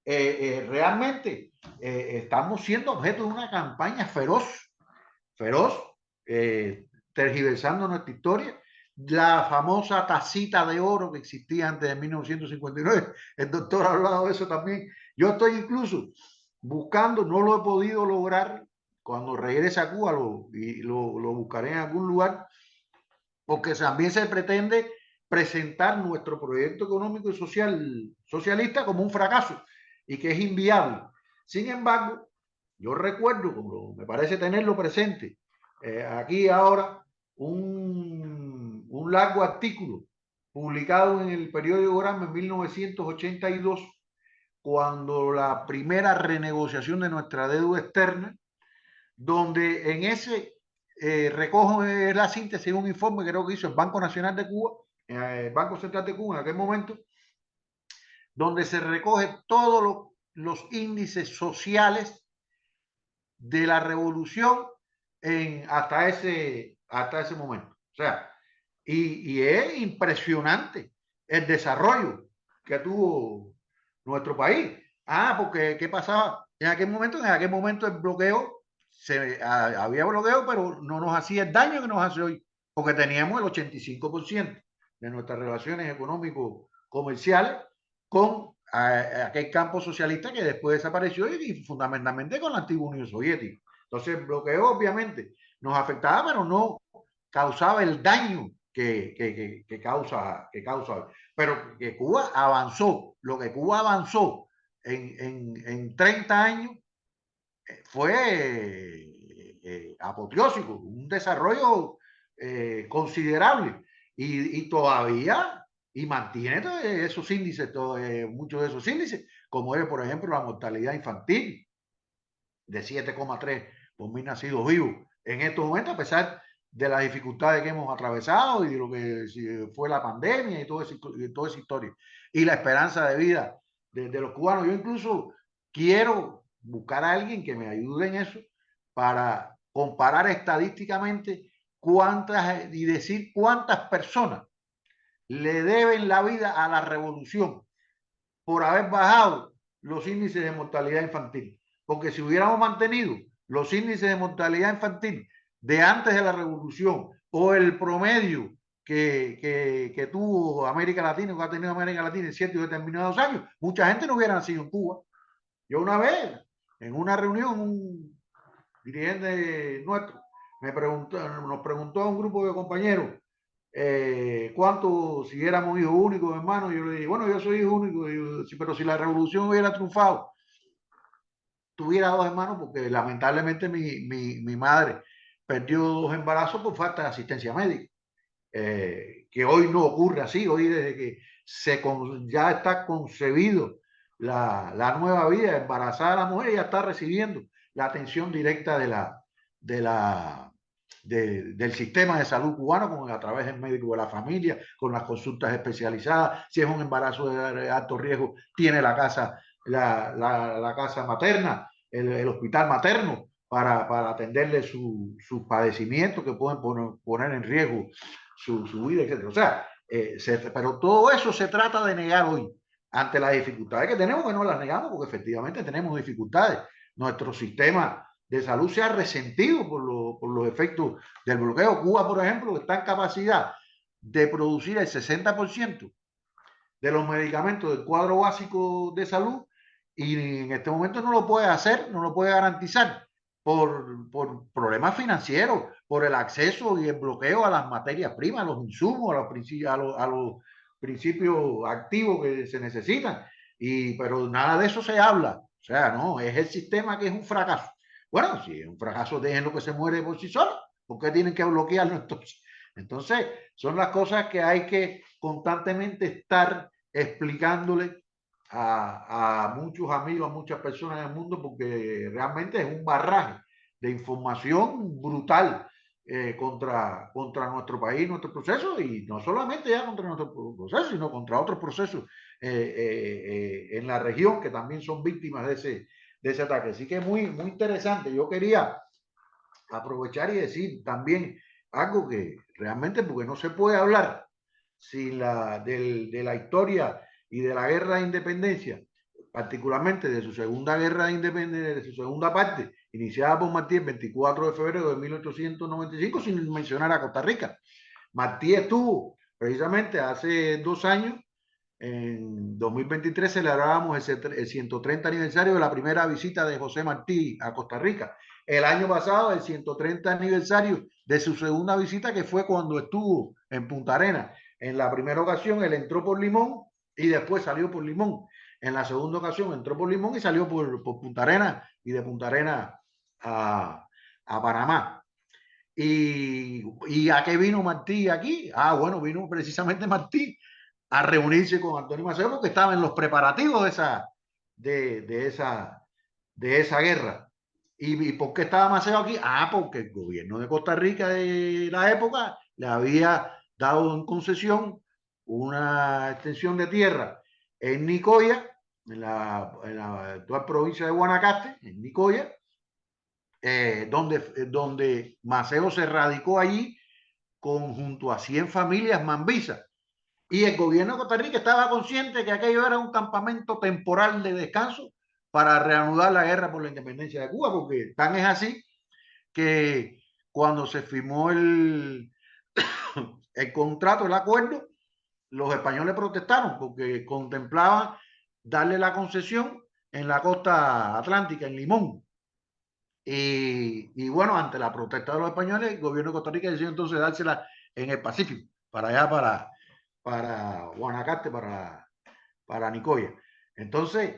realmente estamos siendo objeto de una campaña feroz, tergiversando nuestra historia, la famosa tacita de oro que existía antes de 1959. El doctor ha hablado de eso también. Yo estoy incluso buscando, no lo he podido lograr, cuando regrese a Cuba lo buscaré en algún lugar, porque también se pretende presentar nuestro proyecto económico y socialista como un fracaso y que es inviable. Sin embargo, yo recuerdo, como me parece tenerlo presente, aquí ahora un largo artículo publicado en el periódico Gramma en 1982, cuando la primera renegociación de nuestra deuda externa, donde en ese recojo la síntesis de un informe que creo que hizo el Banco Nacional de Cuba, el Banco Central de Cuba en aquel momento, donde se recoge todos los índices sociales de la revolución hasta ese momento. O sea, y es impresionante el desarrollo que tuvo nuestro país. Porque ¿qué pasaba? En aquel momento el bloqueo, había bloqueo, pero no nos hacía el daño que nos hace hoy, porque teníamos el 85% de nuestras relaciones económico-comerciales con aquel campo socialista que después desapareció y fundamentalmente con la antigua Unión Soviética. Entonces el bloqueo obviamente nos afectaba, pero no causaba el daño que causa. Pero que Cuba avanzó, lo que Cuba avanzó en 30 años fue apoteósico, un desarrollo considerable y todavía y mantiene esos índices, muchos de esos índices, como es por ejemplo la mortalidad infantil de 7,3 por mil nacidos vivos en estos momentos, a pesar de las dificultades que hemos atravesado y de lo que fue la pandemia y toda esa historia. Y la esperanza de vida de los cubanos. Yo incluso quiero buscar a alguien que me ayude en eso para comparar estadísticamente y decir cuántas personas le deben la vida a la revolución por haber bajado los índices de mortalidad infantil. Porque si hubiéramos mantenido los índices de mortalidad infantil de antes de la revolución o el promedio que tuvo América Latina, que ha tenido América Latina en ciertos determinados años, mucha gente no hubiera nacido en Cuba. Yo una vez, en una reunión, un dirigente nuestro nos preguntó a un grupo de compañeros si éramos hijos únicos, hermanos. Yo le dije, bueno, yo soy hijo único, pero si la revolución hubiera triunfado, tuviera 2 hermanos, porque lamentablemente mi madre perdió 2 embarazos por falta de asistencia médica, que hoy no ocurre así. Hoy, desde que ya está concebido la nueva vida, embarazada la mujer, ya está recibiendo la atención directa del sistema de salud cubano, a través del médico de la familia, con las consultas especializadas. Si es un embarazo de alto riesgo, tiene la casa materna, el hospital materno, para atenderle sus padecimientos que pueden poner en riesgo su vida, etc. O sea, pero todo eso se trata de negar hoy ante las dificultades que tenemos, que no las negamos, porque efectivamente tenemos dificultades. Nuestro sistema de salud se ha resentido por los efectos del bloqueo. Cuba, por ejemplo, está en capacidad de producir el 60% de los medicamentos del cuadro básico de salud, y en este momento no lo puede hacer, no lo puede garantizar por problemas financieros, por el acceso y el bloqueo a las materias primas, a los insumos, a los principios activos que se necesitan. Pero nada de eso se habla. O sea, no, es el sistema que es un fracaso. Bueno, si es un fracaso, déjenlo que se muere por sí solo. ¿Por qué tienen que bloquearlo entonces? Entonces, son las cosas que hay que constantemente estar explicándole a muchos amigos, a muchas personas en el mundo, porque realmente es un barraje de información brutal contra nuestro país, nuestro proceso, y no solamente ya contra nuestro proceso, sino contra otros procesos en la región que también son víctimas de ese ataque. Así que muy, muy interesante. Yo quería aprovechar y decir también algo que realmente, porque no se puede hablar sin de la historia y de la guerra de independencia, particularmente de su segunda guerra de independencia, de su segunda parte, iniciada por Martí el 24 de febrero de 1895, sin mencionar a Costa Rica. Martí estuvo precisamente hace 2 años, en 2023 celebrábamos el 130 aniversario de la primera visita de José Martí a Costa Rica. El año pasado, el 130 aniversario de su segunda visita, que fue cuando estuvo en Punta Arenas. En la primera ocasión, él entró por Limón y después salió por Limón. En la segunda ocasión, entró por Limón y salió por Punta Arenas, y de Punta Arenas a Panamá. ¿Y a qué vino Martí aquí? Bueno, vino precisamente Martí a reunirse con Antonio Maceo porque estaba en los preparativos de esa guerra. ¿Y por qué estaba Maceo aquí? Porque el gobierno de Costa Rica de la época le había dado en concesión una extensión de tierra en Nicoya, en la actual provincia de Guanacaste, en Nicoya, donde Maceo se radicó allí junto a 100 familias mambisas. Y el gobierno de Costa Rica estaba consciente que aquello era un campamento temporal de descanso para reanudar la guerra por la independencia de Cuba, porque tan es así que cuando se firmó el contrato, el acuerdo, los españoles protestaron porque contemplaban darle la concesión en la costa atlántica, en Limón. Y bueno, ante la protesta de los españoles, el gobierno de Costa Rica decidió entonces dársela en el Pacífico, para allá, para Guanacaste, para Nicoya. Entonces,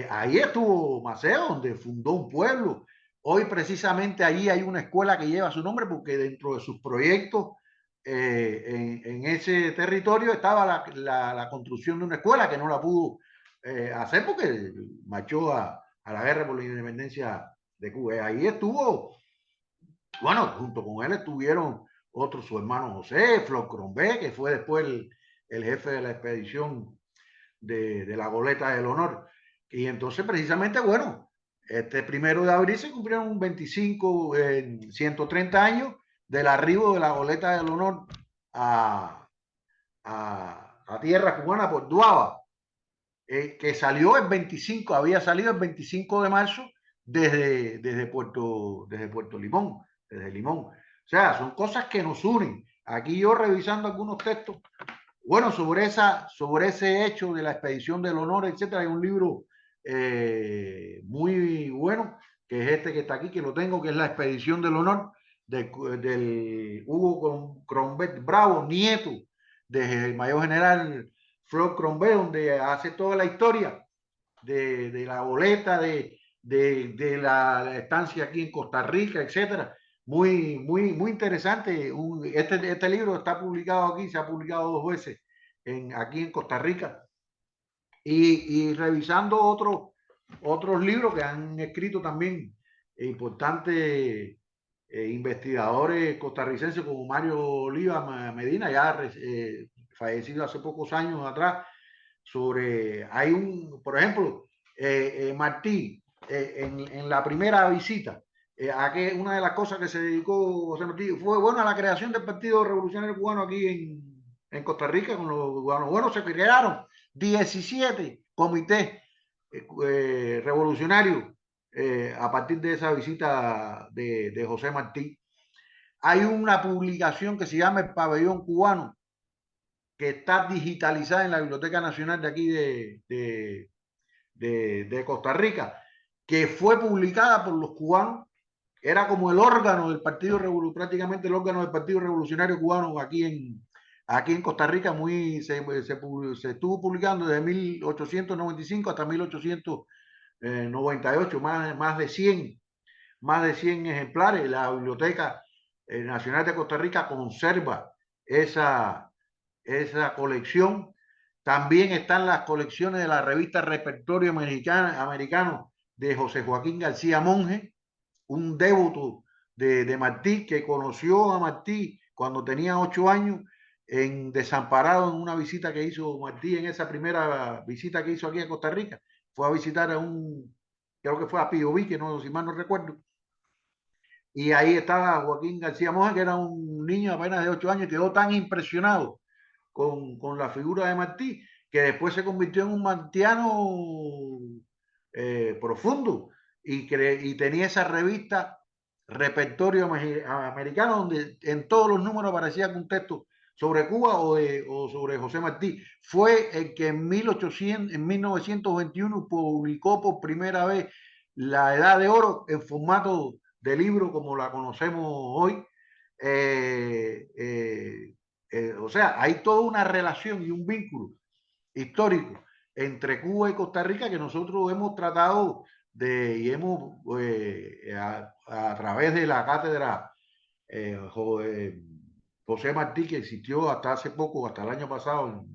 ahí estuvo Maceo, donde fundó un pueblo. Hoy precisamente allí hay una escuela que lleva su nombre porque dentro de sus proyectos en ese territorio estaba la construcción de una escuela que no la pudo hacer porque marchó a la guerra por la independencia de Cuba. Ahí estuvo, bueno, junto con él estuvieron otros, su hermano José, Flor Crombé, que fue después el jefe de la expedición de la Goleta del Honor. Y entonces, precisamente, bueno, este 1 de abril se cumplieron 130 años del arribo de la Goleta del Honor a tierra cubana por Duaba, que salió el 25, había salido el 25 de marzo desde Puerto Limón, desde Limón. O sea, son cosas que nos unen. Aquí yo revisando algunos textos, bueno, sobre ese hecho de la expedición del honor, etcétera, hay un libro muy bueno, que es este que está aquí, que lo tengo, que es La expedición del honor, del Hugo Crombé Bravo, nieto del mayor general Flor Crombé, donde hace toda la historia de la boleta, de la estancia aquí en Costa Rica, etcétera. Muy, muy, muy interesante. Este libro está publicado aquí, se ha publicado 2 veces aquí en Costa Rica. Y revisando otros libros que han escrito también importantes investigadores costarricenses como Mario Oliva Medina, ya fallecido hace pocos años atrás, por ejemplo, Martí, en la primera visita, una de las cosas que se dedicó José Martí fue, bueno, a la creación del Partido Revolucionario Cubano aquí en Costa Rica con los cubanos. Bueno, se crearon 17 comités revolucionarios a partir de esa visita de José Martí. Hay una publicación que se llama El Pabellón Cubano, que está digitalizada en la Biblioteca Nacional de aquí de Costa Rica, que fue publicada por los cubanos. Era como el órgano del Partido Revolucionario, prácticamente el órgano del Partido Revolucionario Cubano aquí en Costa Rica. Se estuvo publicando desde 1895 hasta 1898, más de 100 ejemplares. La Biblioteca Nacional de Costa Rica conserva esa colección. También están las colecciones de la revista Repertorio Americano de José Joaquín García Monge, un devoto de Martí, que conoció a Martí cuando tenía 8 años en Desamparado, en una visita que hizo Martí, en esa primera visita que hizo aquí a Costa Rica. Fue a visitar creo que fue a Pío Víquez, no, si mal no recuerdo. Y ahí estaba Joaquín García Monge, que era un niño apenas de 8 años, y quedó tan impresionado con la figura de Martí, que después se convirtió en un martiano profundo y tenía esa revista Repertorio Americano, donde en todos los números aparecía un texto sobre Cuba o sobre José Martí. Fue el que en 1921 publicó por primera vez La Edad de Oro en formato de libro como la conocemos hoy. O sea, hay toda una relación y un vínculo histórico entre Cuba y Costa Rica que nosotros hemos tratado y hemos a través de la cátedra José Martí, que existió hasta hace poco, hasta el año pasado,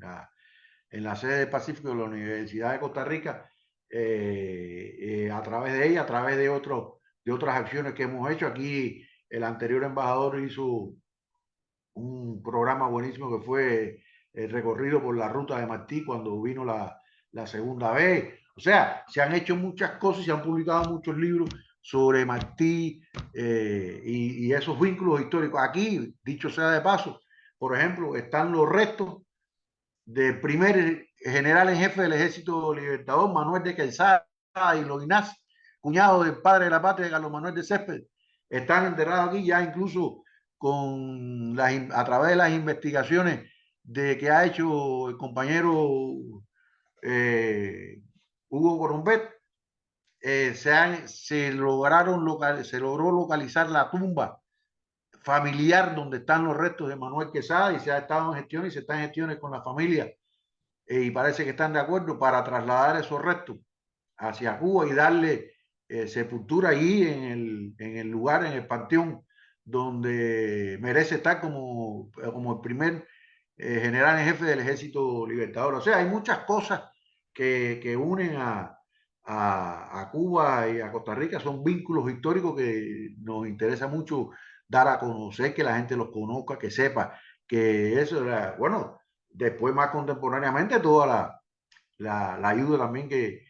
en la sede del Pacífico de la Universidad de Costa Rica, a través de ella, a través de otras acciones que hemos hecho. Aquí el anterior embajador hizo un programa buenísimo que fue el recorrido por la ruta de Martí cuando vino la segunda vez. O sea, se han hecho muchas cosas y se han publicado muchos libros sobre Martí y esos vínculos históricos. Aquí, dicho sea de paso, por ejemplo, están los restos del primer general en jefe del Ejército Libertador, Manuel de Quesada y Loinaz, cuñado del padre de la patria, Carlos Manuel de Céspedes. Están enterrados aquí ya incluso a través de las investigaciones que ha hecho el compañero Hugo Corombet, se logró localizar la tumba familiar donde están los restos de Manuel Quesada y se ha estado en gestiones y se están en gestiones con la familia y parece que están de acuerdo para trasladar esos restos hacia Cuba y darle sepultura allí en el lugar, en el panteón donde merece estar como el primer general en jefe del Ejército Libertador. O sea, hay muchas cosas que unen a Cuba y a Costa Rica, son vínculos históricos que nos interesa mucho dar a conocer, que la gente los conozca, que sepa que eso era, bueno, después más contemporáneamente toda la ayuda también que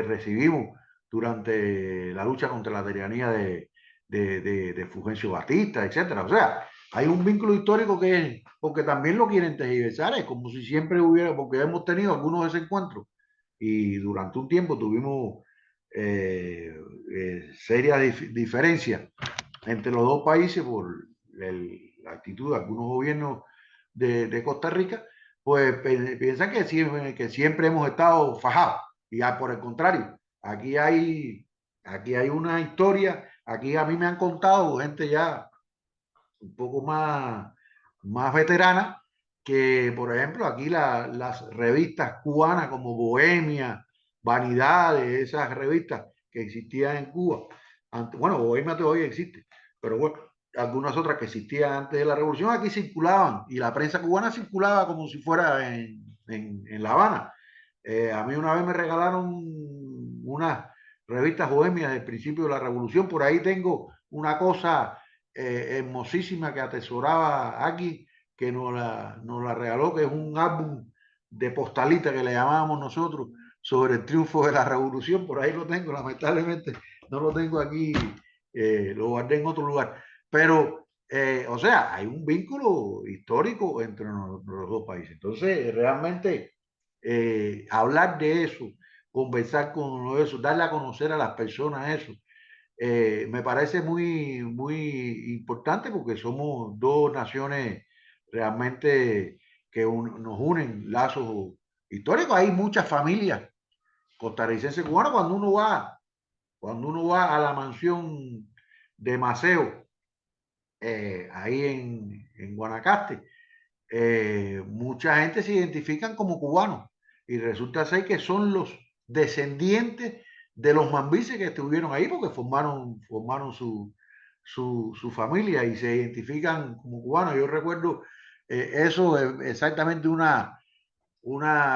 recibimos durante la lucha contra la tiranía de Fulgencio Batista, etcétera. O sea, hay un vínculo histórico porque también lo quieren tergiversar, es como si siempre hubiera, porque hemos tenido algunos desencuentros y durante un tiempo tuvimos serias diferencias entre los dos países por la actitud de algunos gobiernos de Costa Rica, pues piensan que siempre hemos estado fajados. Y por el contrario, aquí hay una historia, aquí a mí me han contado gente ya un poco más veterana, que por ejemplo aquí las revistas cubanas como Bohemia, Vanidades, esas revistas que existían en Cuba, bueno, Bohemia todavía existe, pero bueno, algunas otras que existían antes de la revolución aquí circulaban y la prensa cubana circulaba como si fuera en La Habana. A mí una vez me regalaron unas revistas bohemias del principio de la revolución, por ahí tengo una cosa hermosísima que atesoraba aquí, que nos la regaló, que es un álbum de postalita que le llamábamos nosotros sobre el triunfo de la revolución. Por ahí lo tengo, lamentablemente no lo tengo aquí, lo guardé en otro lugar. Pero, o sea, hay un vínculo histórico entre los dos países. Entonces, realmente, hablar de eso, conversar con eso, darle a conocer a las personas eso, me parece muy importante porque somos dos naciones realmente que nos unen lazos históricos. Hay muchas familias costarricenses cubanas cuando uno va a la mansión de Maceo, ahí en Guanacaste, mucha gente se identifican como cubanos y resulta ser que son los descendientes de los mambises que estuvieron ahí porque formaron su familia y se identifican como cubanos. Yo recuerdo eso exactamente una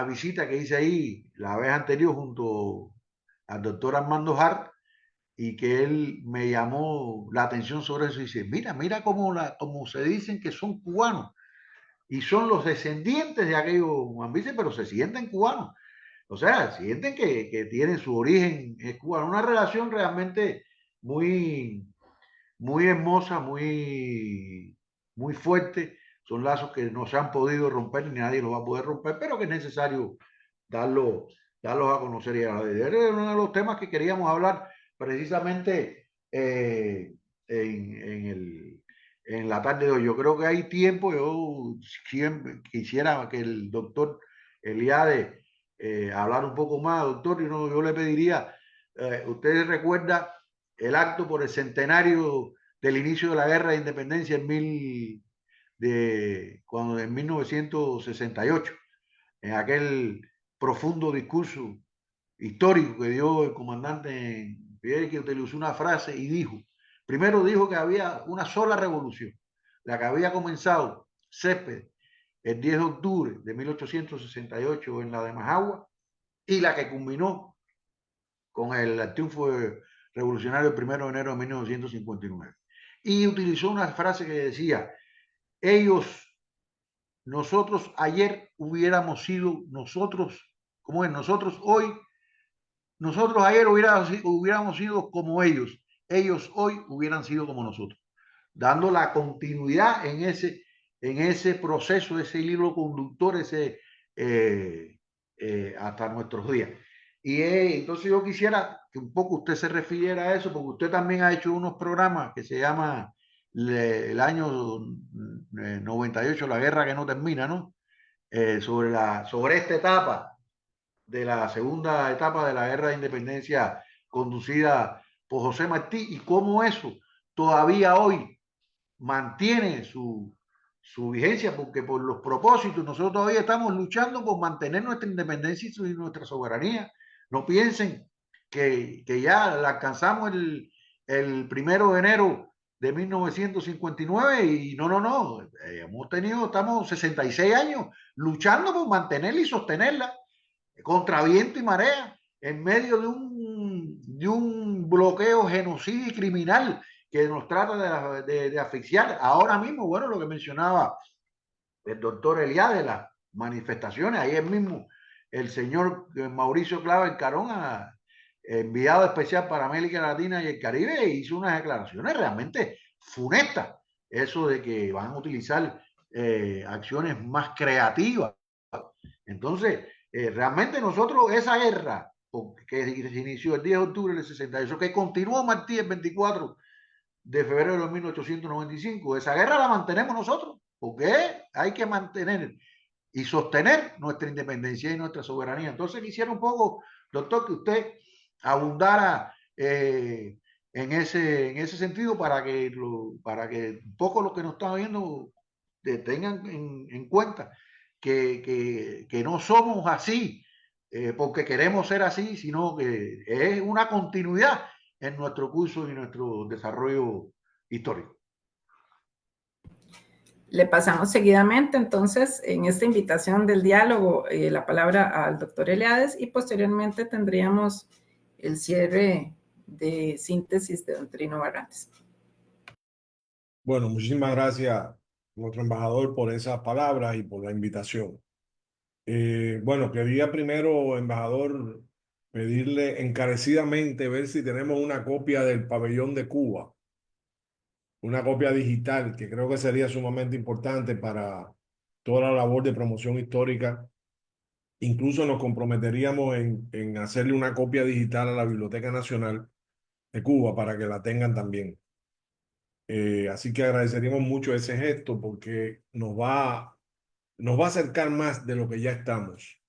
visita que hice ahí la vez anterior junto al doctor Armando Hart y que él me llamó la atención sobre eso y dice, mira cómo se dicen que son cubanos y son los descendientes de aquellos mambises, pero se sienten cubanos. O sea, sienten que tienen su origen cubano. Una relación realmente muy hermosa, muy fuerte. Son lazos que no se han podido romper ni nadie los va a poder romper, pero que es necesario darlo, darlos a conocer y a la vida. Era uno de los temas que queríamos hablar precisamente en la tarde de hoy. Yo creo que hay tiempo, yo siempre quisiera que el doctor Eliade hablar un poco más, doctor, y no, yo le pediría, usted recuerda el acto por el centenario del inicio de la guerra de independencia en 1968, en aquel profundo discurso histórico que dio el comandante Fidel, que utilizó una frase y dijo, primero dijo que había una sola revolución, la que había comenzado Céspedes el 10 de octubre de 1868 en la de Majagua y la que culminó con el triunfo revolucionario el 1 de enero de 1959. Y utilizó una frase que decía, nosotros ayer hubiéramos sido nosotros, como es, nosotros ayer hubiéramos sido como ellos hoy hubieran sido como nosotros, dando la continuidad en ese proceso, ese hilo conductor, hasta nuestros días. Y entonces yo quisiera que un poco usted se refiriera a eso, porque usted también ha hecho unos programas que se llama el año 98, la guerra que no termina, ¿no? Sobre esta etapa de la segunda etapa de la guerra de independencia conducida por José Martí y cómo eso todavía hoy mantiene su vigencia, porque por los propósitos nosotros todavía estamos luchando por mantener nuestra independencia y nuestra soberanía. No piensen que ya la alcanzamos el 1 de enero de 1959 y no, estamos 66 años luchando por mantenerla y sostenerla contra viento y marea, en medio de un bloqueo genocidio y criminal que nos trata de asfixiar. Ahora mismo, bueno, lo que mencionaba el doctor Eliade, de las manifestaciones, ayer mismo el señor Mauricio Clava Encarón, enviado especial para América Latina y el Caribe, hizo unas declaraciones realmente funestas, eso de que van a utilizar acciones más creativas. Entonces, realmente nosotros esa guerra que se inició el 10 de octubre del 68, que continuó Martí el 24 de febrero de 1895, esa guerra la mantenemos nosotros, porque hay que mantener y sostener nuestra independencia y nuestra soberanía. Entonces quisiera un poco, doctor, que usted abundara en ese sentido para que un poco los que nos están viendo tengan en cuenta que no somos así porque queremos ser así, sino que es una continuidad en nuestro curso y nuestro desarrollo histórico. Le pasamos seguidamente, entonces, en esta invitación del diálogo, la palabra al doctor Eliades y posteriormente tendríamos el cierre de síntesis de don Trino Barrantes. Bueno, muchísimas gracias, nuestro embajador, por esas palabras y por la invitación. Bueno, quería primero, embajador, pedirle encarecidamente ver si tenemos una copia del pabellón de Cuba, una copia digital, que creo que sería sumamente importante para toda la labor de promoción histórica. Incluso nos comprometeríamos en hacerle una copia digital a la Biblioteca Nacional de Cuba para que la tengan también. Así que agradeceríamos mucho ese gesto porque nos va a acercar más de lo que ya estamos,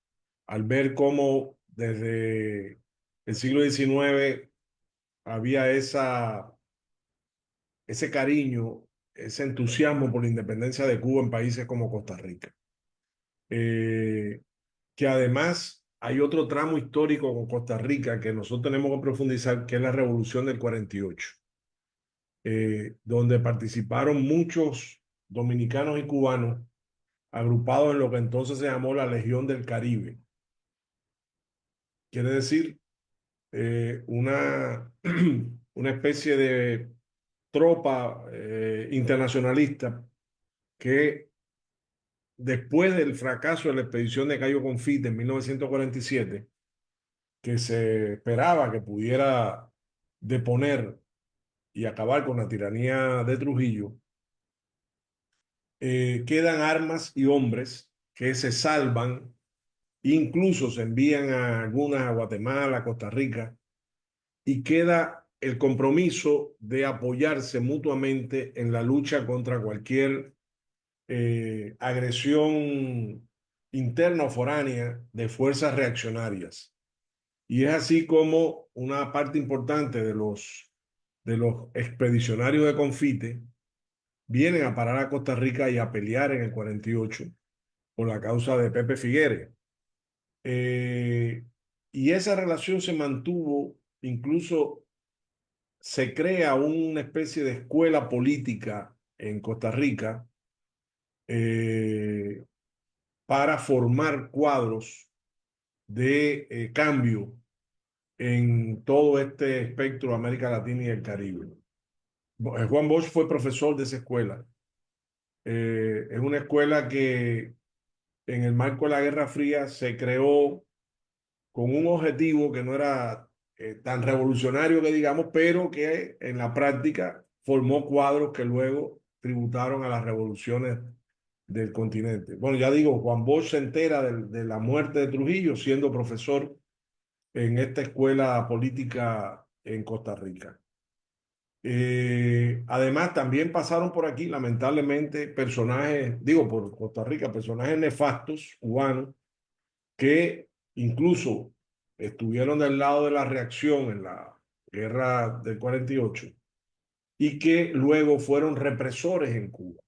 al ver cómo desde el siglo XIX había ese cariño, ese entusiasmo por la independencia de Cuba en países como Costa Rica. Que además hay otro tramo histórico con Costa Rica que nosotros tenemos que profundizar, que es la Revolución del 48, donde participaron muchos dominicanos y cubanos agrupados en lo que entonces se llamó la Legión del Caribe. Quiere decir una especie de tropa internacionalista que después del fracaso de la expedición de Cayo Confite en 1947, que se esperaba que pudiera deponer y acabar con la tiranía de Trujillo, quedan armas y hombres que se salvan, incluso se envían a algunas a Guatemala, a Costa Rica, y queda el compromiso de apoyarse mutuamente en la lucha contra cualquier agresión interna o foránea de fuerzas reaccionarias. Y es así como una parte importante de los expedicionarios de Confite vienen a parar a Costa Rica y a pelear en el 48 por la causa de Pepe Figueres. Y esa relación se mantuvo, incluso se crea una especie de escuela política en Costa Rica eh, para formar cuadros de cambio en todo este espectro de América Latina y el Caribe. Juan Bosch fue profesor de esa escuela. Es una escuela que en el marco de la Guerra Fría se creó con un objetivo que no era tan revolucionario que digamos, pero que en la práctica formó cuadros que luego tributaron a las revoluciones del continente. Bueno, ya digo, Juan Bosch se entera de la muerte de Trujillo siendo profesor en esta escuela política en Costa Rica. Además, también pasaron por aquí, lamentablemente, personajes, digo, por Costa Rica, personajes nefastos cubanos que incluso estuvieron del lado de la reacción en la guerra del 48 y que luego fueron represores en Cuba.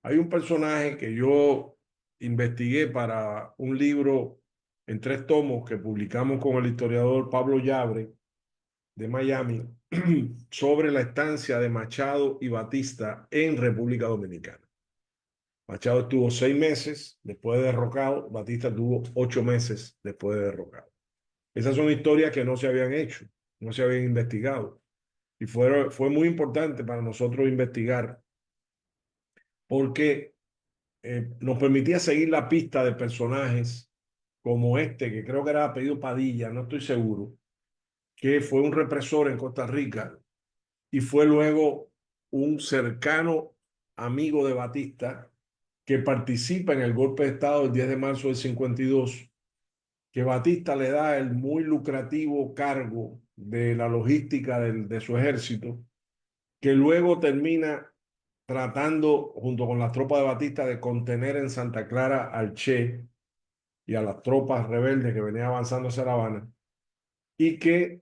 Hay un personaje que yo investigué para un libro en 3 tomos que publicamos con el historiador Pablo Llabre de Miami sobre la estancia de Machado y Batista en República Dominicana. Machado estuvo 6 meses después de derrocado, Batista estuvo 8 meses después de derrocado. Esas son historias que no se habían hecho, no se habían investigado. Y fue muy importante para nosotros investigar porque nos permitía seguir la pista de personajes como este, que creo que era apellido Padilla, no estoy seguro, que fue un represor en Costa Rica y fue luego un cercano amigo de Batista que participa en el golpe de Estado el 10 de marzo del 52, que Batista le da el muy lucrativo cargo de la logística de su ejército, que luego termina tratando, junto con las tropas de Batista, de contener en Santa Clara al Che y a las tropas rebeldes que venían avanzando hacia La Habana, y que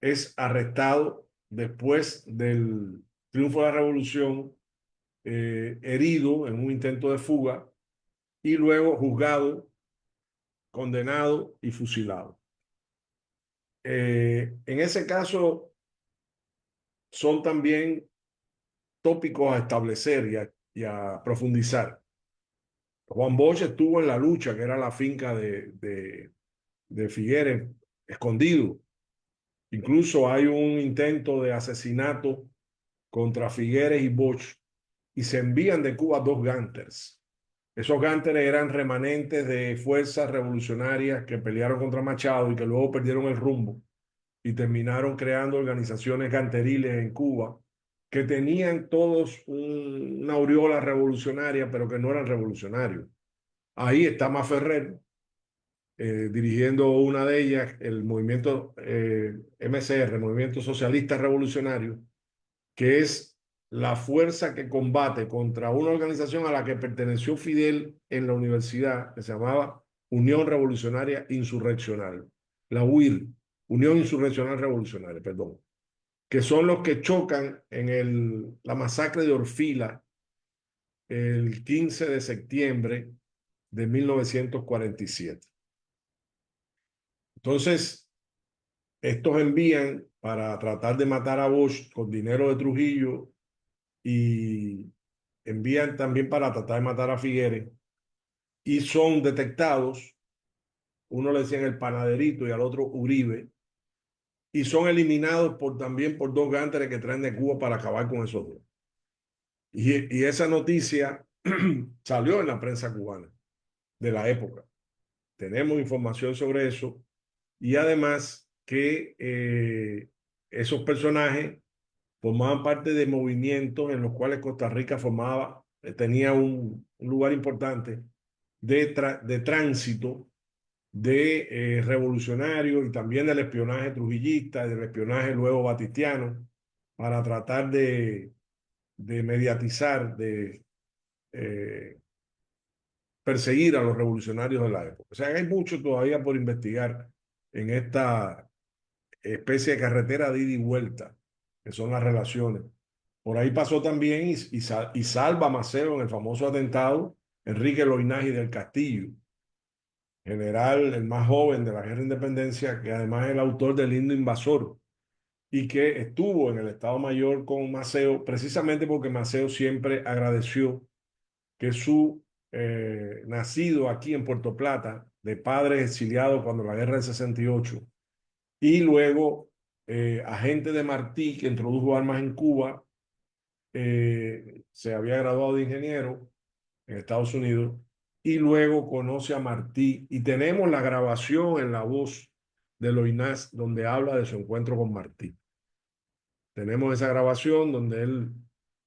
es arrestado después del triunfo de la revolución, herido en un intento de fuga y luego juzgado, condenado y fusilado. En ese caso son también tópicos a establecer y a profundizar. Juan Bosch estuvo en La Lucha, que era la finca de Figueres, escondido. Incluso hay un intento de asesinato contra Figueres y Bosch y se envían de Cuba 2 Gánteres. Esos Gánteres eran remanentes de fuerzas revolucionarias que pelearon contra Machado y que luego perdieron el rumbo y terminaron creando organizaciones ganteriles en Cuba que tenían todos una aureola revolucionaria, pero que no eran revolucionarios. Ahí está Maferrer, dirigiendo una de ellas, el movimiento MCR, Movimiento Socialista Revolucionario, que es la fuerza que combate contra una organización a la que perteneció Fidel en la universidad, que se llamaba Unión Revolucionaria Insurreccional, la UIR, Unión Insurreccional Revolucionaria, perdón, que son los que chocan en la masacre de Orfila el 15 de septiembre de 1947. Entonces, estos envían para tratar de matar a Bosch con dinero de Trujillo y envían también para tratar de matar a Figueres y son detectados, uno le decían el Panaderito y al otro Uribe, y son eliminados también por 2 Gánteres que traen de Cuba para acabar con esos dos. Y esa noticia salió en la prensa cubana de la época. Tenemos información sobre eso y además que esos personajes formaban parte de movimientos en los cuales Costa Rica tenía un lugar importante de tránsito de revolucionarios y también del espionaje trujillista, del espionaje luego batistiano, para tratar de mediatizar, de perseguir a los revolucionarios de la época. O sea, hay mucho todavía por investigar en esta especie de carretera de ida y vuelta, que son las relaciones. Por ahí pasó también y salva Maceo en el famoso atentado Enrique Loinaji del Castillo, general, el más joven de la Guerra de Independencia, que además es el autor del himno invasor y que estuvo en el Estado Mayor con Maceo, precisamente porque Maceo siempre agradeció que su nacido aquí en Puerto Plata, de padres exiliados cuando la guerra del 68, y luego agente de Martí, que introdujo armas en Cuba, se había graduado de ingeniero en Estados Unidos, y luego conoce a Martí, y tenemos la grabación en la voz de Loinás, donde habla de su encuentro con Martí. Tenemos esa grabación donde él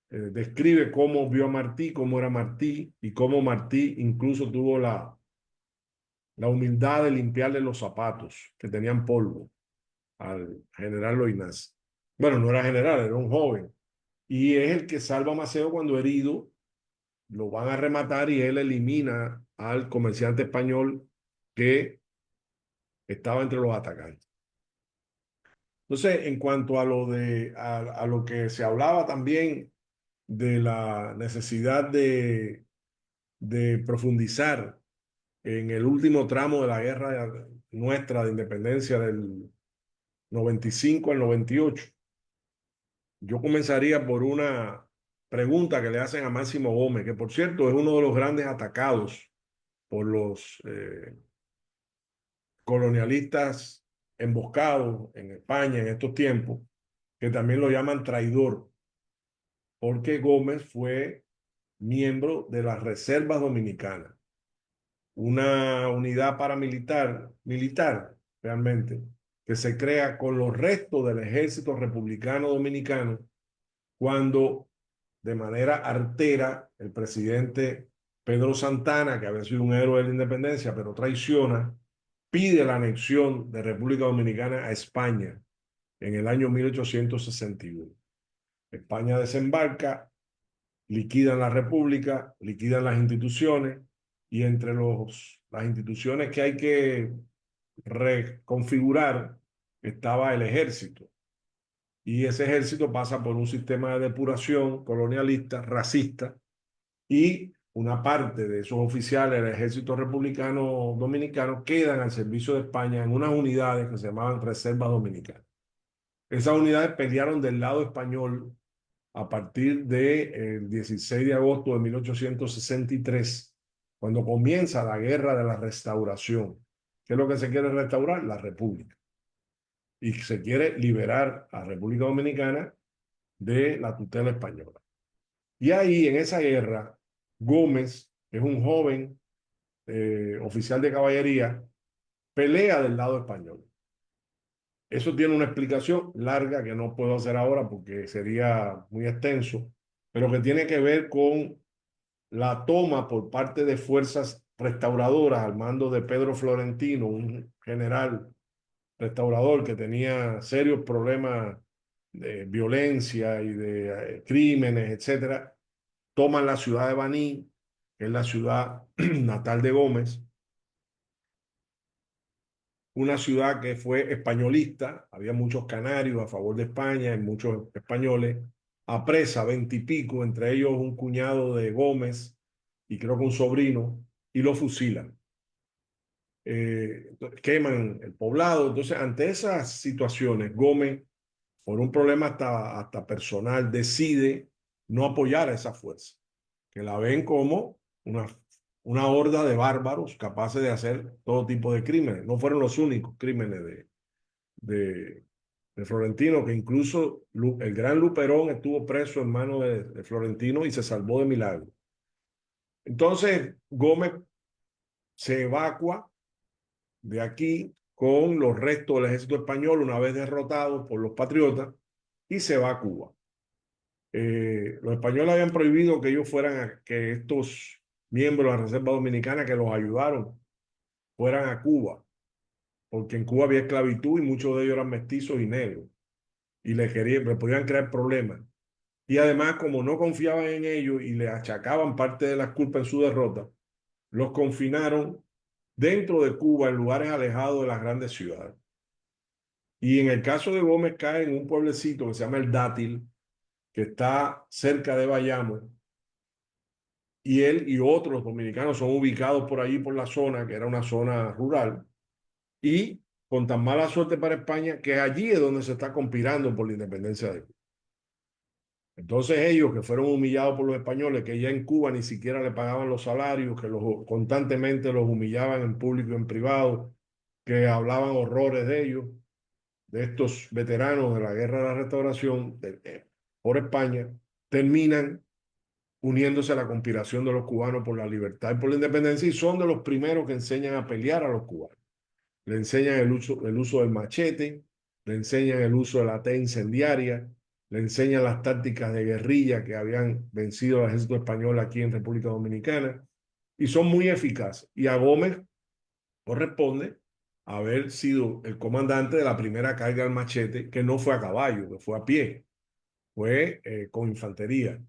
describe cómo vio a Martí, cómo era Martí, y cómo Martí incluso tuvo la humildad de limpiarle los zapatos que tenían polvo al general Loinás. Bueno, no era general, era un joven. Y es el que salva a Maceo cuando herido, lo van a rematar y él elimina al comerciante español que estaba entre los atacantes. Entonces, en cuanto a a lo que se hablaba también de la necesidad de profundizar en el último tramo de la guerra nuestra de independencia del 95 al 98, yo comenzaría por una pregunta que le hacen a Máximo Gómez, que por cierto es uno de los grandes atacados por los colonialistas emboscados en España en estos tiempos, que también lo llaman traidor, porque Gómez fue miembro de las Reservas Dominicanas, una unidad militar realmente, que se crea con los restos del ejército republicano dominicano cuando de manera artera el presidente Pedro Santana, que había sido un héroe de la independencia, pero traiciona, pide la anexión de República Dominicana a España en el año 1861. España desembarca, liquidan la república, liquidan las instituciones, y entre las instituciones que hay que reconfigurar estaba el ejército. Y ese ejército pasa por un sistema de depuración colonialista, racista, y una parte de esos oficiales del ejército republicano dominicano quedan al servicio de España en unas unidades que se llamaban Reservas Dominicanas. Esas unidades pelearon del lado español a partir del 16 de agosto de 1863, cuando comienza la Guerra de la Restauración. ¿Qué es lo que se quiere restaurar? La República. Y se quiere liberar a República Dominicana de la tutela española. Y ahí, en esa guerra, Gómez, que es un joven oficial de caballería, pelea del lado español. Eso tiene una explicación larga que no puedo hacer ahora porque sería muy extenso, pero que tiene que ver con la toma por parte de fuerzas restauradoras al mando de Pedro Florentino, un general restaurador que tenía serios problemas de violencia y de crímenes, etcétera. Toman la ciudad de Baní, que es la ciudad natal de Gómez, una ciudad que fue españolista, había muchos canarios a favor de España y muchos españoles, apresa 20 y pico, entre ellos un cuñado de Gómez y creo que un sobrino, y lo fusilan. Queman el poblado. Entonces, ante esas situaciones, Gómez, por un problema hasta personal, decide no apoyar a esa fuerza, que la ven como una horda de bárbaros capaces de hacer todo tipo de crímenes. No fueron los únicos crímenes de, de Florentino, que incluso el gran Luperón estuvo preso en manos de Florentino y se salvó de milagro. Entonces, Gómez se evacua de aquí con los restos del ejército español una vez derrotados por los patriotas y se va a Cuba. Los españoles habían prohibido que ellos fueran que estos miembros de la Reserva Dominicana que los ayudaron fueran a Cuba, porque en Cuba había esclavitud y muchos de ellos eran mestizos y negros, y le podían crear problemas. Y además, como no confiaban en ellos y le achacaban parte de las culpas en su derrota, los confinaron dentro de Cuba en lugares alejados de las grandes ciudades. Y en el caso de Gómez cae en un pueblecito que se llama El Dátil, que está cerca de Bayamo, y él y otros dominicanos son ubicados por allí, por la zona, que era una zona rural, y con tan mala suerte para España, que allí es donde se está conspirando por la independencia de Cuba. Entonces ellos que fueron humillados por los españoles, que ya en Cuba ni siquiera le pagaban los salarios, que constantemente los humillaban en público y en privado, que hablaban horrores de ellos, de estos veteranos de la Guerra de la Restauración por España, terminan uniéndose a la conspiración de los cubanos por la libertad y por la independencia, y son de los primeros que enseñan a pelear a los cubanos. Le enseñan el uso del machete, le enseñan el uso de la T incendiaria, le enseñan las tácticas de guerrilla que habían vencido al ejército español aquí en República Dominicana, y son muy eficaces. Y a Gómez corresponde haber sido el comandante de la primera carga al machete, que no fue a caballo, que fue a pie, fue con infantería,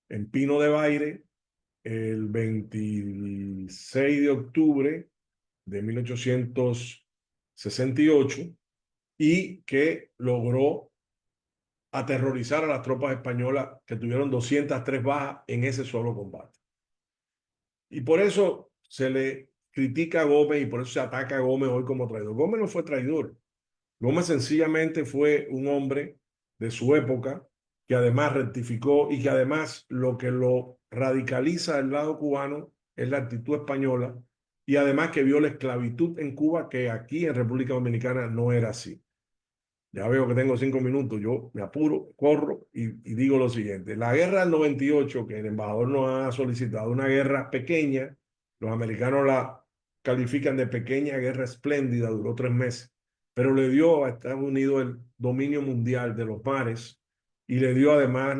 en Pino de Baire, el 26 de octubre de 1868, y que logró aterrorizar a las tropas españolas, que tuvieron 203 bajas en ese solo combate. Y por eso se le critica a Gómez y por eso se ataca a Gómez hoy como traidor. Gómez no fue traidor. Gómez sencillamente fue un hombre de su época que además rectificó, y que además lo que lo radicaliza del lado cubano es la actitud española, y además que vio la esclavitud en Cuba, que aquí en República Dominicana no era así. Ya veo que tengo 5 minutos, yo me apuro, corro y digo lo siguiente. La guerra del 98, que el embajador nos ha solicitado, una guerra pequeña, los americanos la califican de pequeña guerra espléndida, duró 3 meses, pero le dio a Estados Unidos el dominio mundial de los mares, y le dio además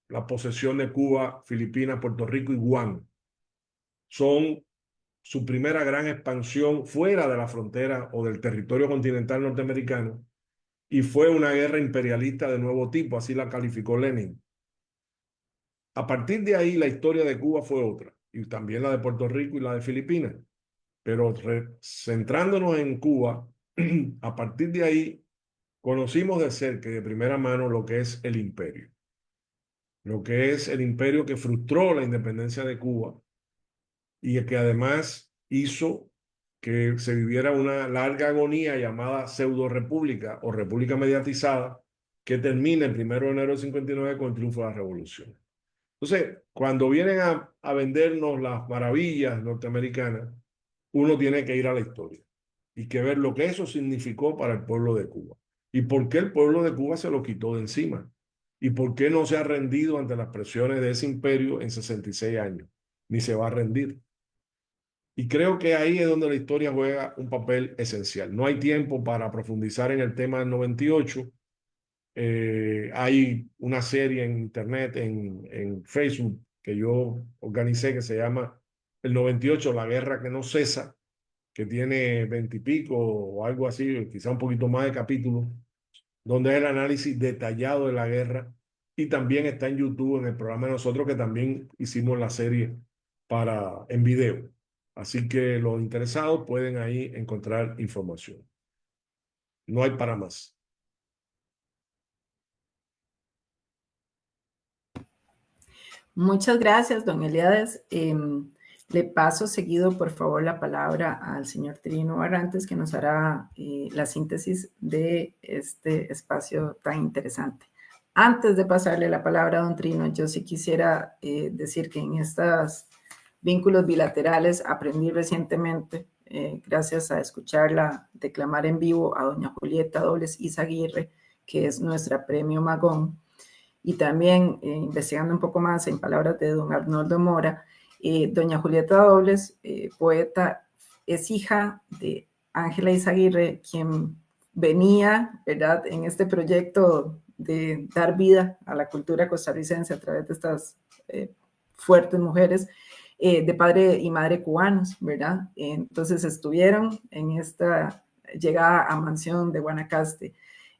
la posesión de Cuba, Filipinas, Puerto Rico y Guam. Son su primera gran expansión fuera de la frontera o del territorio continental norteamericano, y fue una guerra imperialista de nuevo tipo, así la calificó Lenin. A partir de ahí, la historia de Cuba fue otra, y también la de Puerto Rico y la de Filipinas. Pero centrándonos en Cuba, a partir de ahí conocimos de cerca y de primera mano lo que es el imperio. Lo que es el imperio que frustró la independencia de Cuba, y que además hizo que se viviera una larga agonía llamada pseudo república o república mediatizada, que termina el 1 de enero del 59 con el triunfo de la revolución. Entonces, cuando vienen a vendernos las maravillas norteamericanas, uno tiene que ir a la historia y que ver lo que eso significó para el pueblo de Cuba, y por qué el pueblo de Cuba se lo quitó de encima, y por qué no se ha rendido ante las presiones de ese imperio en 66 años, ni se va a rendir. Y creo que ahí es donde la historia juega un papel esencial. No hay tiempo para profundizar en el tema del 98. Hay una serie en internet, en Facebook, que yo organicé, que se llama El 98, la guerra que no cesa, que tiene 20 y pico o algo así, quizá un poquito más de capítulos, donde es el análisis detallado de la guerra. Y también está en YouTube, en el programa de nosotros, que también hicimos la serie en video. Así que los interesados pueden ahí encontrar información. No hay para más. Muchas gracias, don Eliades. Le paso seguido, por favor, la palabra al señor Trino Barrantes, que nos hará la síntesis de este espacio tan interesante. Antes de pasarle la palabra a don Trino, yo sí quisiera decir que en estos vínculos bilaterales aprendí recientemente, gracias a escucharla declamar en vivo a doña Julieta Dobles Izaguirre, que es nuestra premio Magón, y también investigando un poco más en palabras de don Arnoldo Mora, doña Julieta Dobles, poeta, es hija de Ángela Izaguirre, quien venía, ¿verdad?, en este proyecto de dar vida a la cultura costarricense a través de estas fuertes mujeres, de padre y madre cubanos, ¿verdad? Entonces estuvieron en esta llegada a Mansión de Guanacaste.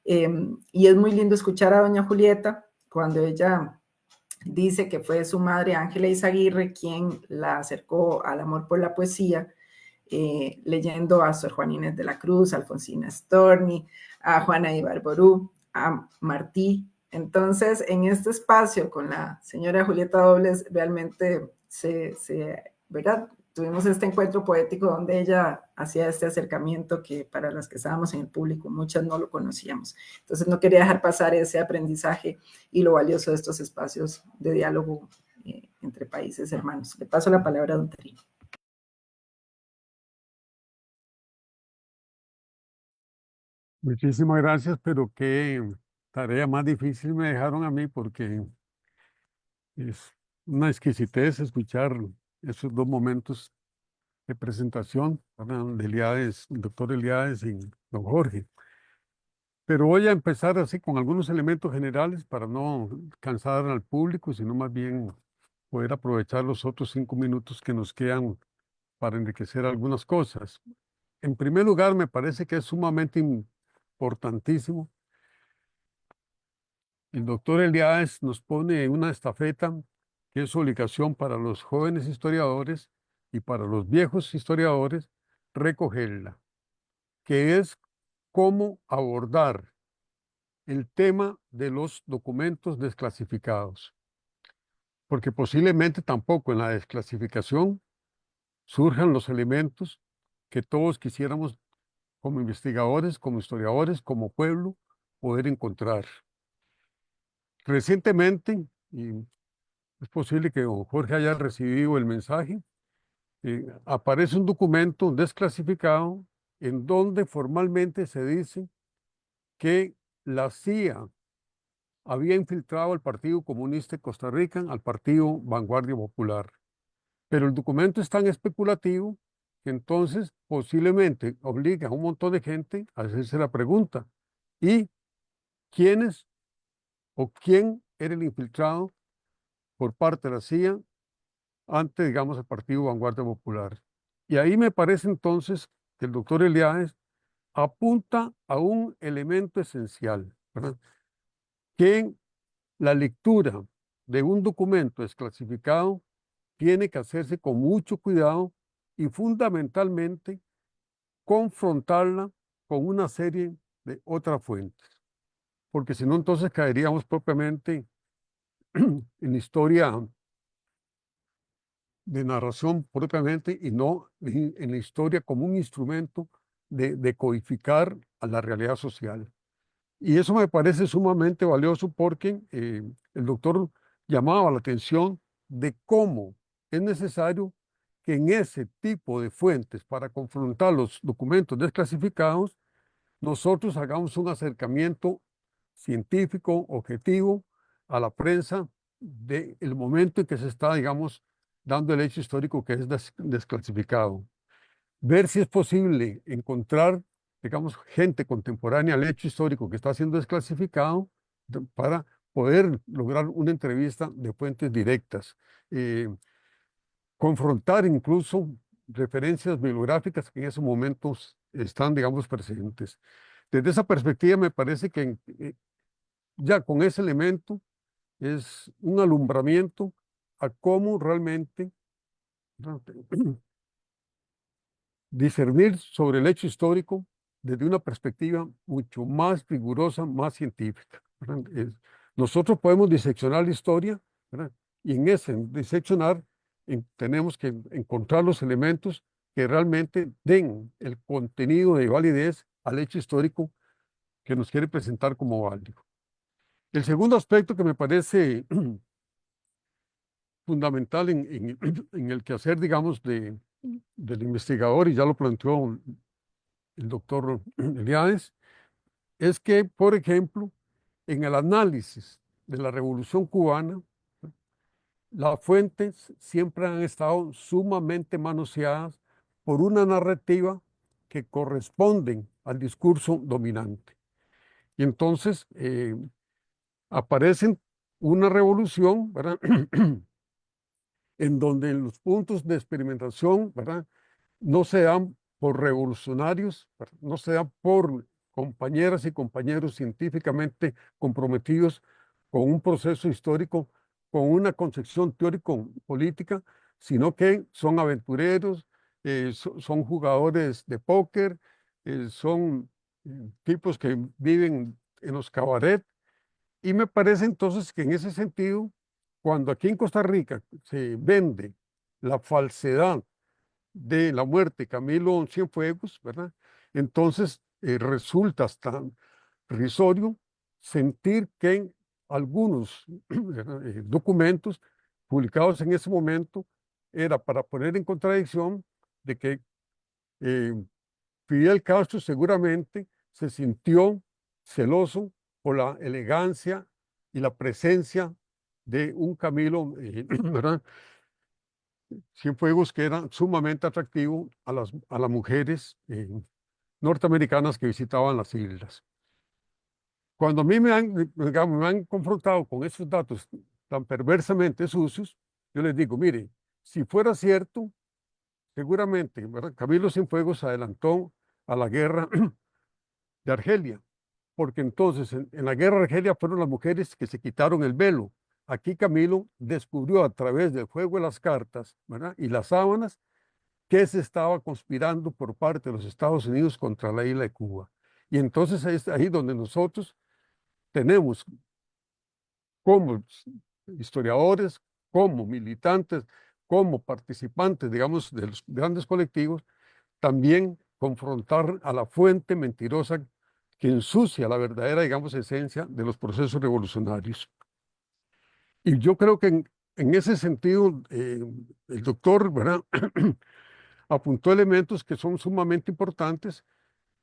Y es muy lindo escuchar a doña Julieta cuando ella dice que fue su madre Ángela Izaguirre quien la acercó al amor por la poesía, leyendo a Sor Juana Inés de la Cruz, a Alfonsina Storni, a Juana Ibarború, a Martí. Entonces, en este espacio con la señora Julieta Dobles, realmente ¿verdad? Tuvimos este encuentro poético donde ella hacía este acercamiento que para las que estábamos en el público, muchas no lo conocíamos. Entonces, no quería dejar pasar ese aprendizaje y lo valioso de estos espacios de diálogo entre países hermanos. Le paso la palabra a don Terino. Muchísimas gracias, pero qué tarea más difícil me dejaron a mí porque es una exquisitez escuchar esos dos momentos de presentación, ¿verdad? De Eliades, el doctor Eliades y don Jorge. Pero voy a empezar así con algunos elementos generales para no cansar al público, sino más bien poder aprovechar los otros 5 minutos que nos quedan para enriquecer algunas cosas. En primer lugar, me parece que es sumamente importantísimo. El doctor Eliades nos pone en una estafeta que es obligación para los jóvenes historiadores y para los viejos historiadores recogerla, que es cómo abordar el tema de los documentos desclasificados, porque posiblemente tampoco en la desclasificación surjan los elementos que todos quisiéramos como investigadores, como historiadores, como pueblo, poder encontrar. Recientemente, y es posible que don Jorge haya recibido el mensaje, aparece un documento desclasificado en donde formalmente se dice que la CIA había infiltrado al Partido Comunista de Costa Rica, al Partido Vanguardia Popular. Pero el documento es tan especulativo que entonces posiblemente obliga a un montón de gente a hacerse la pregunta, ¿y quiénes o quién era el infiltrado por parte de la CIA ante, digamos, el Partido Vanguardia Popular? Y ahí me parece entonces que el doctor Eliades apunta a un elemento esencial, ¿verdad? Que la lectura de un documento desclasificado tiene que hacerse con mucho cuidado y fundamentalmente confrontarla con una serie de otras fuentes, porque si no entonces caeríamos propiamente en historia de narración propiamente y no en la historia como un instrumento de codificar a la realidad social. Y eso me parece sumamente valioso porque el doctor llamaba la atención de cómo es necesario que en ese tipo de fuentes para confrontar los documentos desclasificados, nosotros hagamos un acercamiento científico, objetivo, a la prensa del momento en que se está, digamos, dando el hecho histórico que es desclasificado. Ver si es posible encontrar, digamos, gente contemporánea al hecho histórico que está siendo desclasificado para poder lograr una entrevista de fuentes directas. Confrontar incluso referencias bibliográficas que en esos momentos están, digamos, presentes. Desde esa perspectiva me parece que ya con ese elemento es un alumbramiento a cómo realmente discernir sobre el hecho histórico desde una perspectiva mucho más rigurosa, más científica, ¿verdad? Nosotros podemos diseccionar la historia, ¿verdad? Y en ese diseccionar tenemos que encontrar los elementos que realmente den el contenido de validez al hecho histórico que nos quiere presentar como válido. El segundo aspecto que me parece fundamental en el quehacer, digamos, del investigador, y ya lo planteó el doctor Eliades, es que, por ejemplo, en el análisis de la Revolución Cubana, las fuentes siempre han estado sumamente manoseadas por una narrativa que corresponden al discurso dominante. Y entonces aparecen una revolución, ¿verdad? en donde los puntos de experimentación, ¿verdad?, no se dan por revolucionarios, ¿verdad?, no se dan por compañeras y compañeros científicamente comprometidos con un proceso histórico, con una concepción teórico-política, sino que son aventureros, son jugadores de póker, son tipos que viven en los cabarets, y me parece entonces que en ese sentido, cuando aquí en Costa Rica se vende la falsedad de la muerte de Camilo Cienfuegos, ¿verdad? Entonces resulta hasta risorio sentir que en algunos documentos publicados en ese momento era para poner en contradicción de que eh, Fidel Castro seguramente se sintió celoso por la elegancia y la presencia de un Camilo, ¿verdad?, Cienfuegos, que era sumamente atractivo a las mujeres norteamericanas que visitaban las islas. Cuando a mí digamos, me han confrontado con esos datos tan perversamente sucios, yo les digo, mire, si fuera cierto, seguramente, ¿verdad?, Camilo Cienfuegos se adelantó a la guerra de Argelia, porque entonces en la guerra de Argelia fueron las mujeres que se quitaron el velo. Aquí Camilo descubrió a través del juego de las cartas, ¿verdad?, y las sábanas, que se estaba conspirando por parte de los Estados Unidos contra la isla de Cuba. Y entonces es ahí donde nosotros tenemos, como historiadores, como militantes, como participantes, digamos, de los grandes colectivos, también confrontar a la fuente mentirosa que ensucia la verdadera, digamos, esencia de los procesos revolucionarios. Y yo creo que en ese sentido, el doctor, ¿verdad?, apuntó elementos que son sumamente importantes,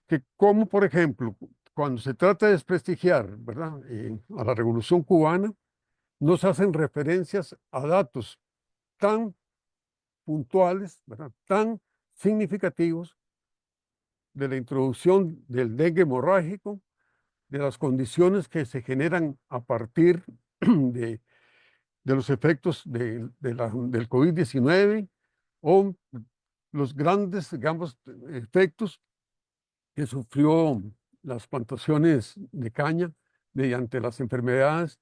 que como, por ejemplo, cuando se trata de desprestigiar, ¿verdad?, a la Revolución Cubana, no se hacen referencias a datos tan puntuales, ¿verdad?, tan significativos de la introducción del dengue hemorrágico, de las condiciones que se generan a partir de, de los efectos del COVID-19, o los grandes, digamos, efectos que sufrió las plantaciones de caña mediante las enfermedades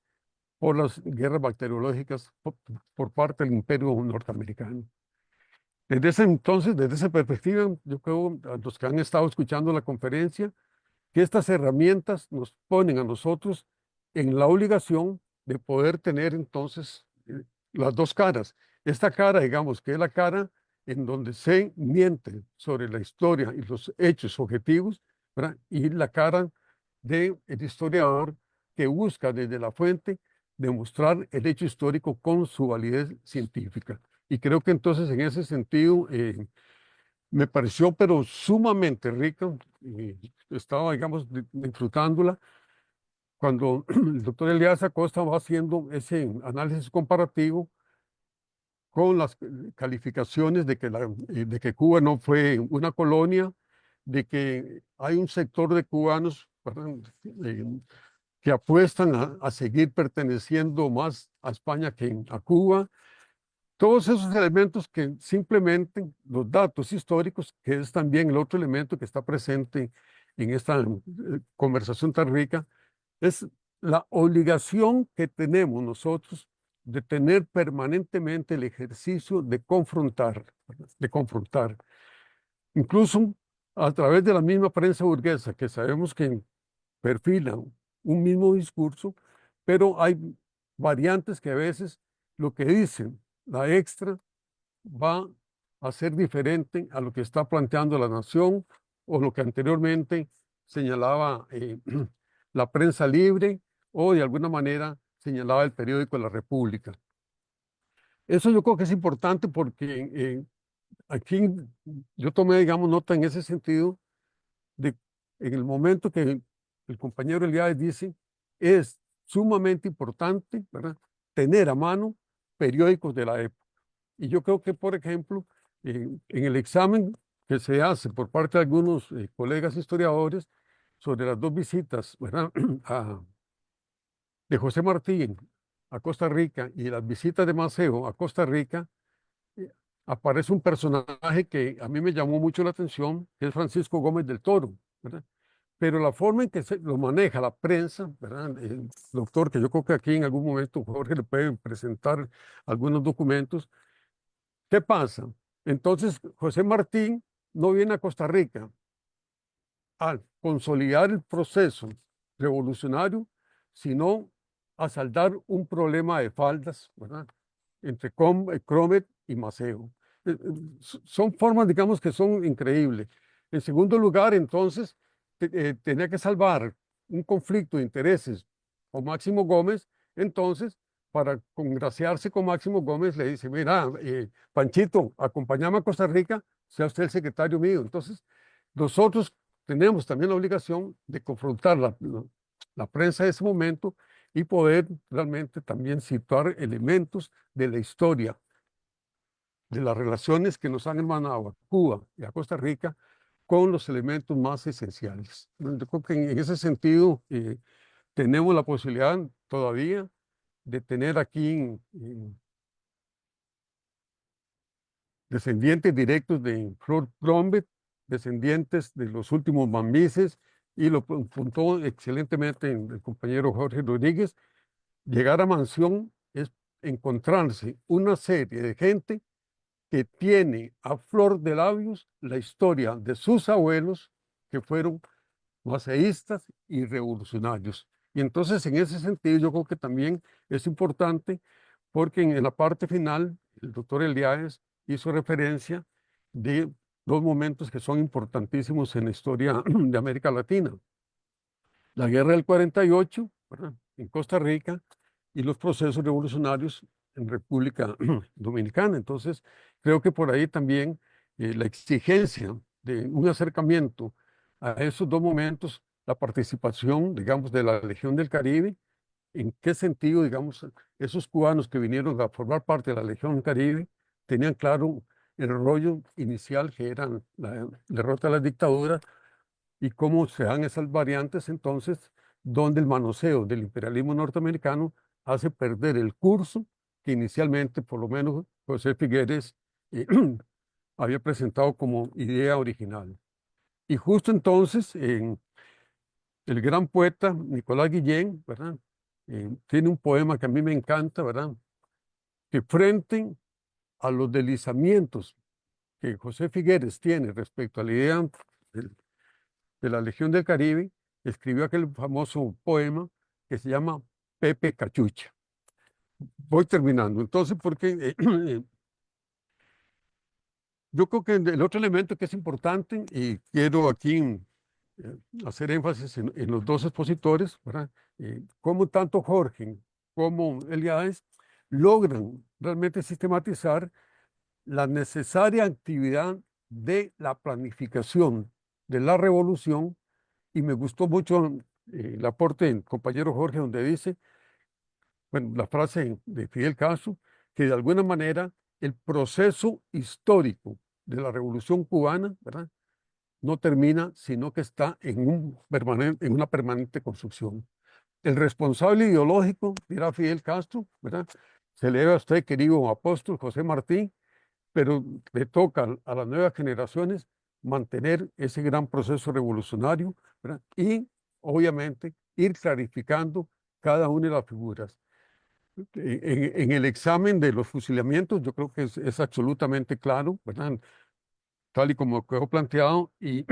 por las guerras bacteriológicas por parte del imperio norteamericano. Desde ese entonces, desde esa perspectiva, yo creo, a los que han estado escuchando la conferencia, que estas herramientas nos ponen a nosotros en la obligación de poder tener entonces las dos caras. Esta cara, digamos, que es la cara en donde se miente sobre la historia y los hechos objetivos, ¿verdad?, y la cara del historiador que busca desde la fuente demostrar el hecho histórico con su validez científica. Y creo que entonces en ese sentido me pareció pero sumamente rica, estaba, digamos, disfrutándola cuando el doctor Elías Acosta va haciendo ese análisis comparativo con las calificaciones de que Cuba no fue una colonia, de que hay un sector de cubanos, ¿verdad?, que apuestan a seguir perteneciendo más a España que a Cuba. Todos esos elementos que simplemente los datos históricos, que es también el otro elemento que está presente en esta conversación tan rica, es la obligación que tenemos nosotros de tener permanentemente el ejercicio de confrontar, ¿verdad?, de confrontar. Incluso a través de la misma prensa burguesa, que sabemos que perfila un mismo discurso, pero hay variantes que a veces lo que dicen la extra va a ser diferente a lo que está planteando la nación o lo que anteriormente señalaba la prensa libre, o de alguna manera señalaba el periódico de la República. Eso yo creo que es importante porque aquí yo tomé, digamos, nota en ese sentido de en el momento que el compañero Elías dice, es sumamente importante, ¿verdad?, tener a mano periódicos de la época. Y yo creo que, por ejemplo, en el examen que se hace por parte de algunos colegas historiadores sobre las dos visitas, ¿verdad?, de José Martí a Costa Rica y las visitas de Maceo a Costa Rica, aparece un personaje que a mí me llamó mucho la atención, que es Francisco Gómez del Toro, ¿verdad? Pero la forma en que lo maneja la prensa, ¿verdad? El doctor, que yo creo que aquí en algún momento Jorge le puede presentar algunos documentos. ¿Qué pasa? Entonces, José Martín no viene a Costa Rica a consolidar el proceso revolucionario, sino a saldar un problema de faldas, ¿verdad? Entre Cromet y Maceo. Son formas, digamos, que son increíbles. En segundo lugar, entonces, tenía que salvar un conflicto de intereses con Máximo Gómez. Entonces, para congraciarse con Máximo Gómez, le dice, mira, Panchito, acompáñame a Costa Rica, sea usted el secretario mío. Entonces, nosotros tenemos también la obligación de confrontar la prensa de ese momento y poder realmente también situar elementos de la historia, de las relaciones que nos han hermanado a Cuba y a Costa Rica con los elementos más esenciales. Yo creo que en ese sentido tenemos la posibilidad todavía de tener aquí descendientes directos de Flor Crombie, descendientes de los últimos mambises, y lo apuntó excelentemente el compañero Jorge Rodríguez. Llegar a Mansión es encontrarse una serie de gente que tiene a flor de labios la historia de sus abuelos que fueron maceístas y revolucionarios. Y entonces, en ese sentido, yo creo que también es importante porque en la parte final, el doctor Eliáez hizo referencia de dos momentos que son importantísimos en la historia de América Latina. La guerra del 48, ¿verdad?, en Costa Rica, y los procesos revolucionarios en República Dominicana. Entonces, creo que por ahí también la exigencia de un acercamiento a esos dos momentos, la participación, digamos, de la Legión del Caribe, en qué sentido, digamos, esos cubanos que vinieron a formar parte de la Legión Caribe tenían claro el rollo inicial que era la derrota de las dictaduras, y cómo se dan esas variantes entonces, donde el manoseo del imperialismo norteamericano hace perder el curso que inicialmente, por lo menos, José Figueres eh, había presentado como idea original. Y justo entonces, el gran poeta Nicolás Guillén, ¿verdad?, tiene un poema que a mí me encanta, ¿verdad?, que frente a los deslizamientos que José Figueres tiene respecto a la idea de la Legión del Caribe, escribió aquel famoso poema que se llama Pepe Cachucha. Voy terminando. Entonces, porque yo creo que el otro elemento que es importante, y quiero aquí hacer énfasis en los dos expositores, ¿verdad? Cómo tanto Jorge como Eliades logran realmente sistematizar la necesaria actividad de la planificación de la revolución. Y me gustó mucho el aporte del compañero Jorge, donde dice, bueno, la frase de Fidel Castro, que de alguna manera el proceso histórico de la Revolución Cubana, ¿verdad?, no termina, sino que está en una permanente construcción. El responsable ideológico, dirá Fidel Castro, ¿verdad?, se le debe a usted, querido apóstol José Martí, pero le toca a las nuevas generaciones mantener ese gran proceso revolucionario, ¿verdad?, y obviamente ir clarificando cada una de las figuras. En el examen de los fusilamientos, yo creo que es absolutamente claro, ¿verdad?, tal y como quedó planteado, y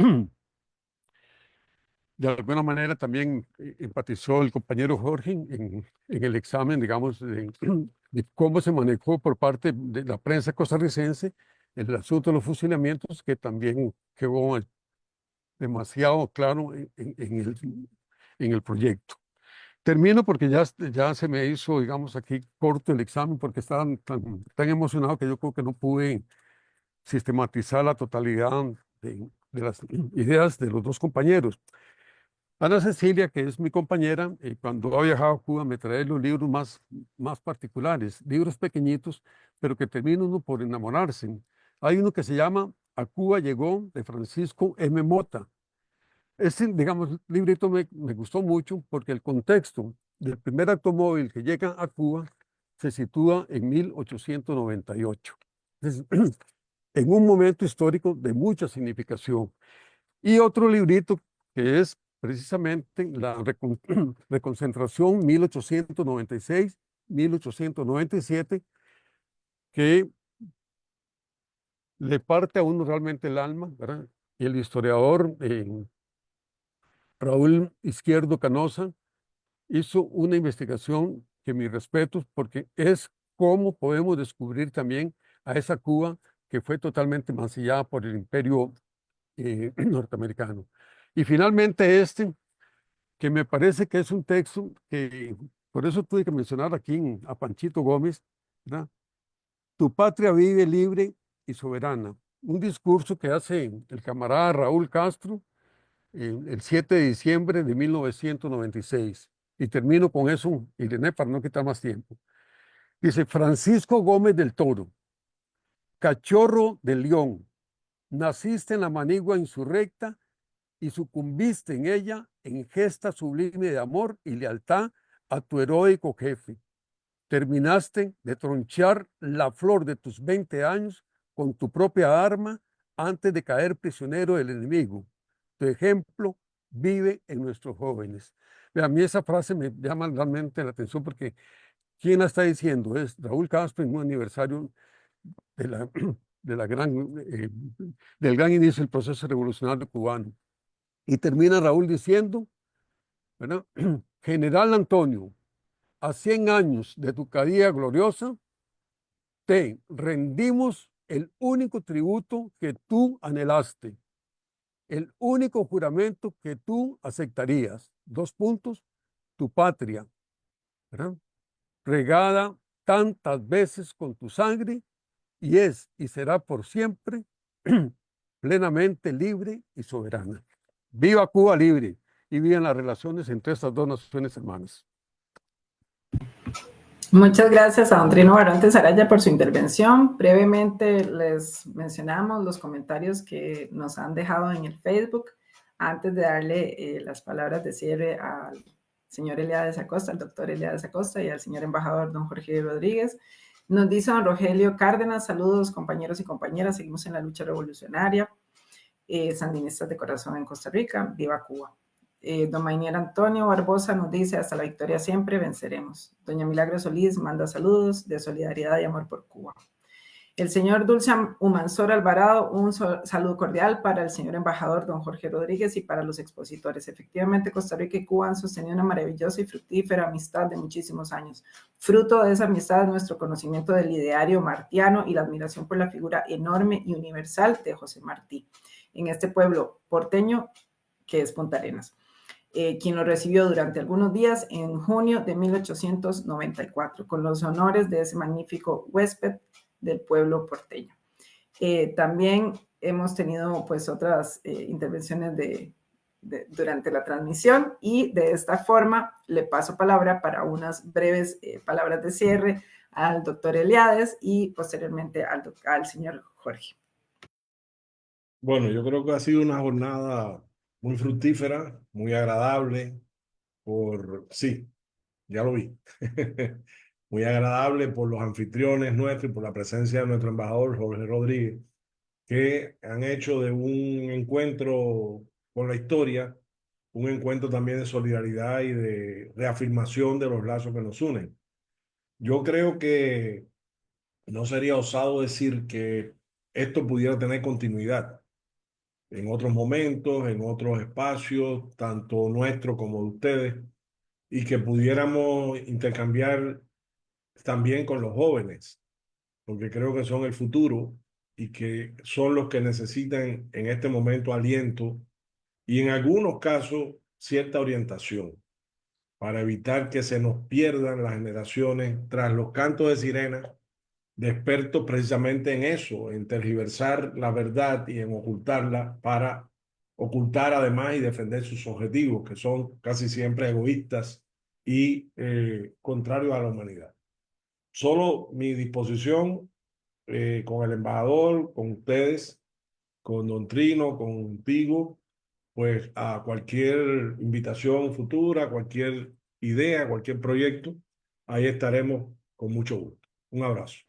de alguna manera también empatizó el compañero Jorge en el examen, digamos, de cómo se manejó por parte de la prensa costarricense el asunto de los fusilamientos, que también quedó demasiado claro en el proyecto. Termino porque ya se me hizo, digamos, aquí corto el examen, porque estaba tan emocionado que yo creo que no pude sistematizar la totalidad de las ideas de los dos compañeros. Ana Cecilia, que es mi compañera, cuando ha viajado a Cuba me trae los libros más particulares, libros pequeñitos, pero que termina uno por enamorarse. Hay uno que se llama A Cuba llegó, de Francisco M. Mota. Ese, digamos, librito me gustó mucho porque el contexto del primer automóvil que llega a Cuba se sitúa en 1898. Entonces, en un momento histórico de mucha significación. Y otro librito que es precisamente la Reconcentración 1896-1897, que le parte a uno realmente el alma, ¿verdad? Y el historiador Raúl Izquierdo Canosa hizo una investigación que mis respetos, porque es cómo podemos descubrir también a esa Cuba que fue totalmente mancillada por el imperio norteamericano. Y finalmente que me parece que es un texto que, por eso tuve que mencionar aquí a Panchito Gómez, ¿verdad? Tu patria vive libre y soberana. Un discurso que hace el camarada Raúl Castro el 7 de diciembre de 1996. Y termino con eso, Irene, para no quitar más tiempo. Dice, Francisco Gómez del Toro, cachorro de León, naciste en la manigua insurrecta y sucumbiste en ella en gesta sublime de amor y lealtad a tu heroico jefe. Terminaste de tronchar la flor de tus 20 años con tu propia arma antes de caer prisionero del enemigo. Tu ejemplo vive en nuestros jóvenes. A mí esa frase me llama realmente la atención porque ¿quién la está diciendo? Es Raúl Castro en un aniversario de la, de la del gran inicio del proceso revolucionario cubano. Y termina Raúl diciendo, ¿verdad? General Antonio, a 100 años de tu caída gloriosa, te rendimos el único tributo que tú anhelaste, el único juramento que tú aceptarías. Dos puntos, tu patria, ¿verdad? Regada tantas veces con tu sangre y es y será por siempre plenamente libre y soberana. Viva Cuba libre y vivan las relaciones entre estas dos naciones hermanas. Muchas gracias a don Trino Barrantes Araya por su intervención. Brevemente les mencionamos los comentarios que nos han dejado en el Facebook antes de darle las palabras de cierre al señor Eliades Acosta, al doctor Eliades Acosta y al señor embajador don Jorge Rodríguez. Nos dice don Rogelio Cárdenas, saludos compañeros y compañeras, seguimos en la lucha revolucionaria, sandinistas de corazón en Costa Rica, viva Cuba. Don Mainier Antonio Barbosa nos dice, hasta la victoria siempre venceremos. Doña Milagro Solís manda saludos de solidaridad y amor por Cuba. El señor Dulce Humansor Alvarado, un saludo cordial para el señor embajador don Jorge Rodríguez y para los expositores. Efectivamente, Costa Rica y Cuba han sostenido una maravillosa y fructífera amistad de muchísimos años. Fruto de esa amistad es nuestro conocimiento del ideario martiano y la admiración por la figura enorme y universal de José Martí en este pueblo porteño que es Punta Arenas. Quien lo recibió durante algunos días en junio de 1894, con los honores de ese magnífico huésped del pueblo porteño. También hemos tenido pues otras intervenciones durante la transmisión y de esta forma le paso palabra para unas breves palabras de cierre al doctor Eliades y posteriormente al señor Jorge. Bueno, yo creo que ha sido una jornada muy fructífera, muy agradable, sí, ya lo vi, muy agradable por los anfitriones nuestros y por la presencia de nuestro embajador Jorge Rodríguez, que han hecho de un encuentro con la historia, un encuentro también de solidaridad y de reafirmación de los lazos que nos unen. Yo creo que no sería osado decir que esto pudiera tener continuidad en otros momentos, en otros espacios, tanto nuestro como de ustedes, y que pudiéramos intercambiar también con los jóvenes, porque creo que son el futuro y que son los que necesitan en este momento aliento y en algunos casos cierta orientación para evitar que se nos pierdan las generaciones tras los cantos de sirena de expertos precisamente en eso, en tergiversar la verdad y en ocultarla para ocultar además y defender sus objetivos, que son casi siempre egoístas y contrarios a la humanidad. Solo mi disposición con el embajador, con ustedes, con Don Trino, contigo, pues a cualquier invitación futura, cualquier idea, cualquier proyecto, ahí estaremos con mucho gusto. Un abrazo.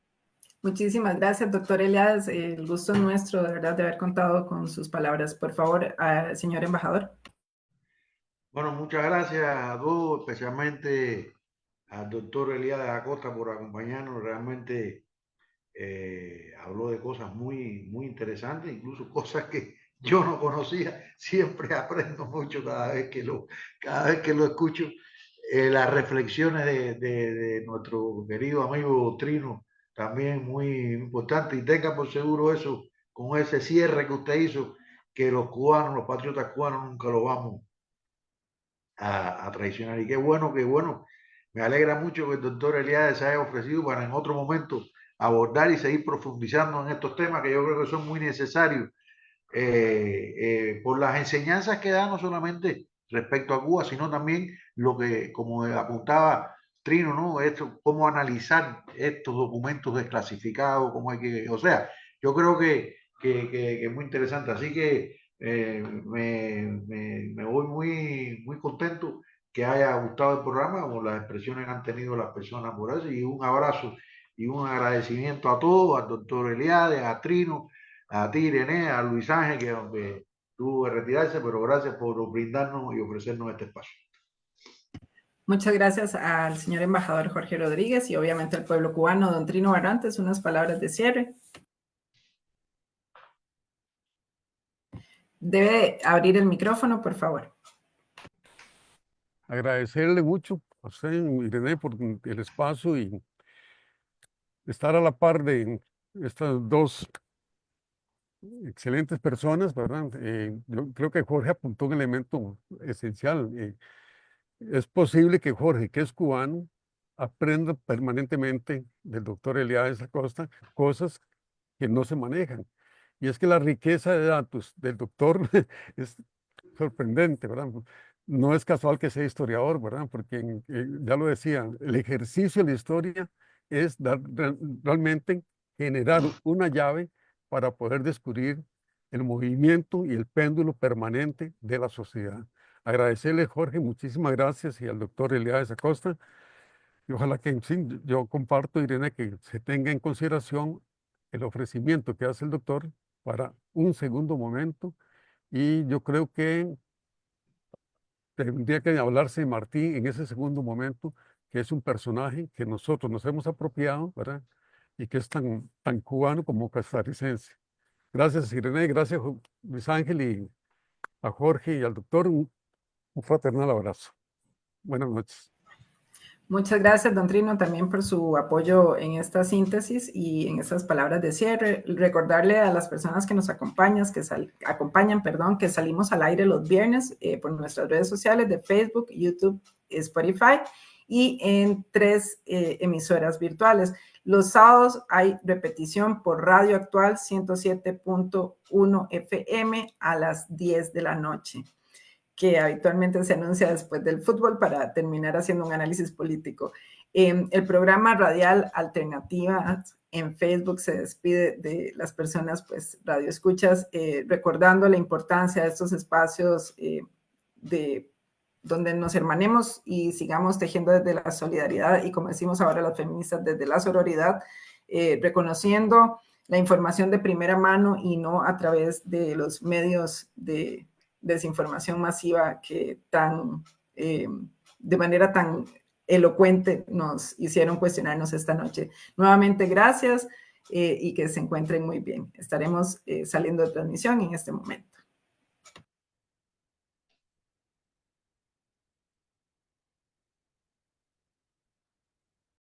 Muchísimas gracias, doctor Eliades. El gusto es nuestro, de verdad, de haber contado con sus palabras. Por favor, señor embajador. Bueno, muchas gracias a todos, especialmente al doctor Eliades Acosta por acompañarnos. Realmente habló de cosas muy interesantes, incluso cosas que yo no conocía. Siempre aprendo mucho cada vez que lo escucho. Las reflexiones de nuestro querido amigo Trino, también muy importante, y tenga por seguro eso, con ese cierre que usted hizo, que los cubanos, los patriotas cubanos, nunca lo vamos a traicionar. Y qué bueno, me alegra mucho que el doctor Eliades se haya ofrecido para en otro momento abordar y seguir profundizando en estos temas que yo creo que son muy necesarios por las enseñanzas que da, no solamente respecto a Cuba, sino también lo que, como apuntaba Trino, ¿no? Esto, cómo analizar estos documentos desclasificados, cómo hay que, o sea, yo creo que es muy interesante. Así que me voy muy contento que haya gustado el programa, como las expresiones que han tenido las personas por eso, y un abrazo y un agradecimiento a todos, al doctor Eliades, a Trino, a ti, Irene, a Luis Ángel, que aunque tuvo que retirarse, pero gracias por brindarnos y ofrecernos este espacio. Muchas gracias al señor embajador Jorge Rodríguez y obviamente al pueblo cubano, don Trino Barrantes, unas palabras de cierre. Debe abrir el micrófono, por favor. Agradecerle mucho a usted, Irene, por el espacio y estar a la par de estas dos excelentes personas, ¿verdad? Yo creo que Jorge apuntó un elemento esencial. Es posible que Jorge, que es cubano, aprenda permanentemente del doctor Eliades Acosta cosas que no se manejan. Y es que la riqueza de datos del doctor es sorprendente, ¿verdad? No es casual que sea historiador, ¿verdad? Porque ya lo decía, el ejercicio de la historia es realmente generar una llave para poder descubrir el movimiento y el péndulo permanente de la sociedad. Agradecerle, Jorge, muchísimas gracias, y al doctor Eliades Acosta. Y ojalá que, sí, yo comparto, Irene, que se tenga en consideración el ofrecimiento que hace el doctor para un segundo momento. Y yo creo que tendría que hablarse de Martí en ese segundo momento, que es un personaje que nosotros nos hemos apropiado, ¿verdad? Y que es tan cubano como costarricense. Gracias, Irene, gracias, Luis Ángel, y a Jorge y al doctor, un fraternal abrazo. Buenas noches. Muchas gracias, don Trino, también por su apoyo en esta síntesis y en estas palabras de cierre. Recordarle a las personas que nos acompañan, que salimos al aire los viernes por nuestras redes sociales de Facebook, YouTube, Spotify y en 3 emisoras virtuales. Los sábados hay repetición por Radio Actual 107.1 FM a las 10 de la noche, que habitualmente se anuncia después del fútbol para terminar haciendo un análisis político. El programa Radial Alternativa en Facebook se despide de las personas, pues, radioescuchas, recordando la importancia de estos espacios donde nos hermanemos y sigamos tejiendo desde la solidaridad y, como decimos ahora las feministas, desde la sororidad, reconociendo la información de primera mano y no a través de los medios de desinformación masiva que de manera tan elocuente nos hicieron cuestionarnos esta noche. Nuevamente, gracias y que se encuentren muy bien. Estaremos saliendo de transmisión en este momento.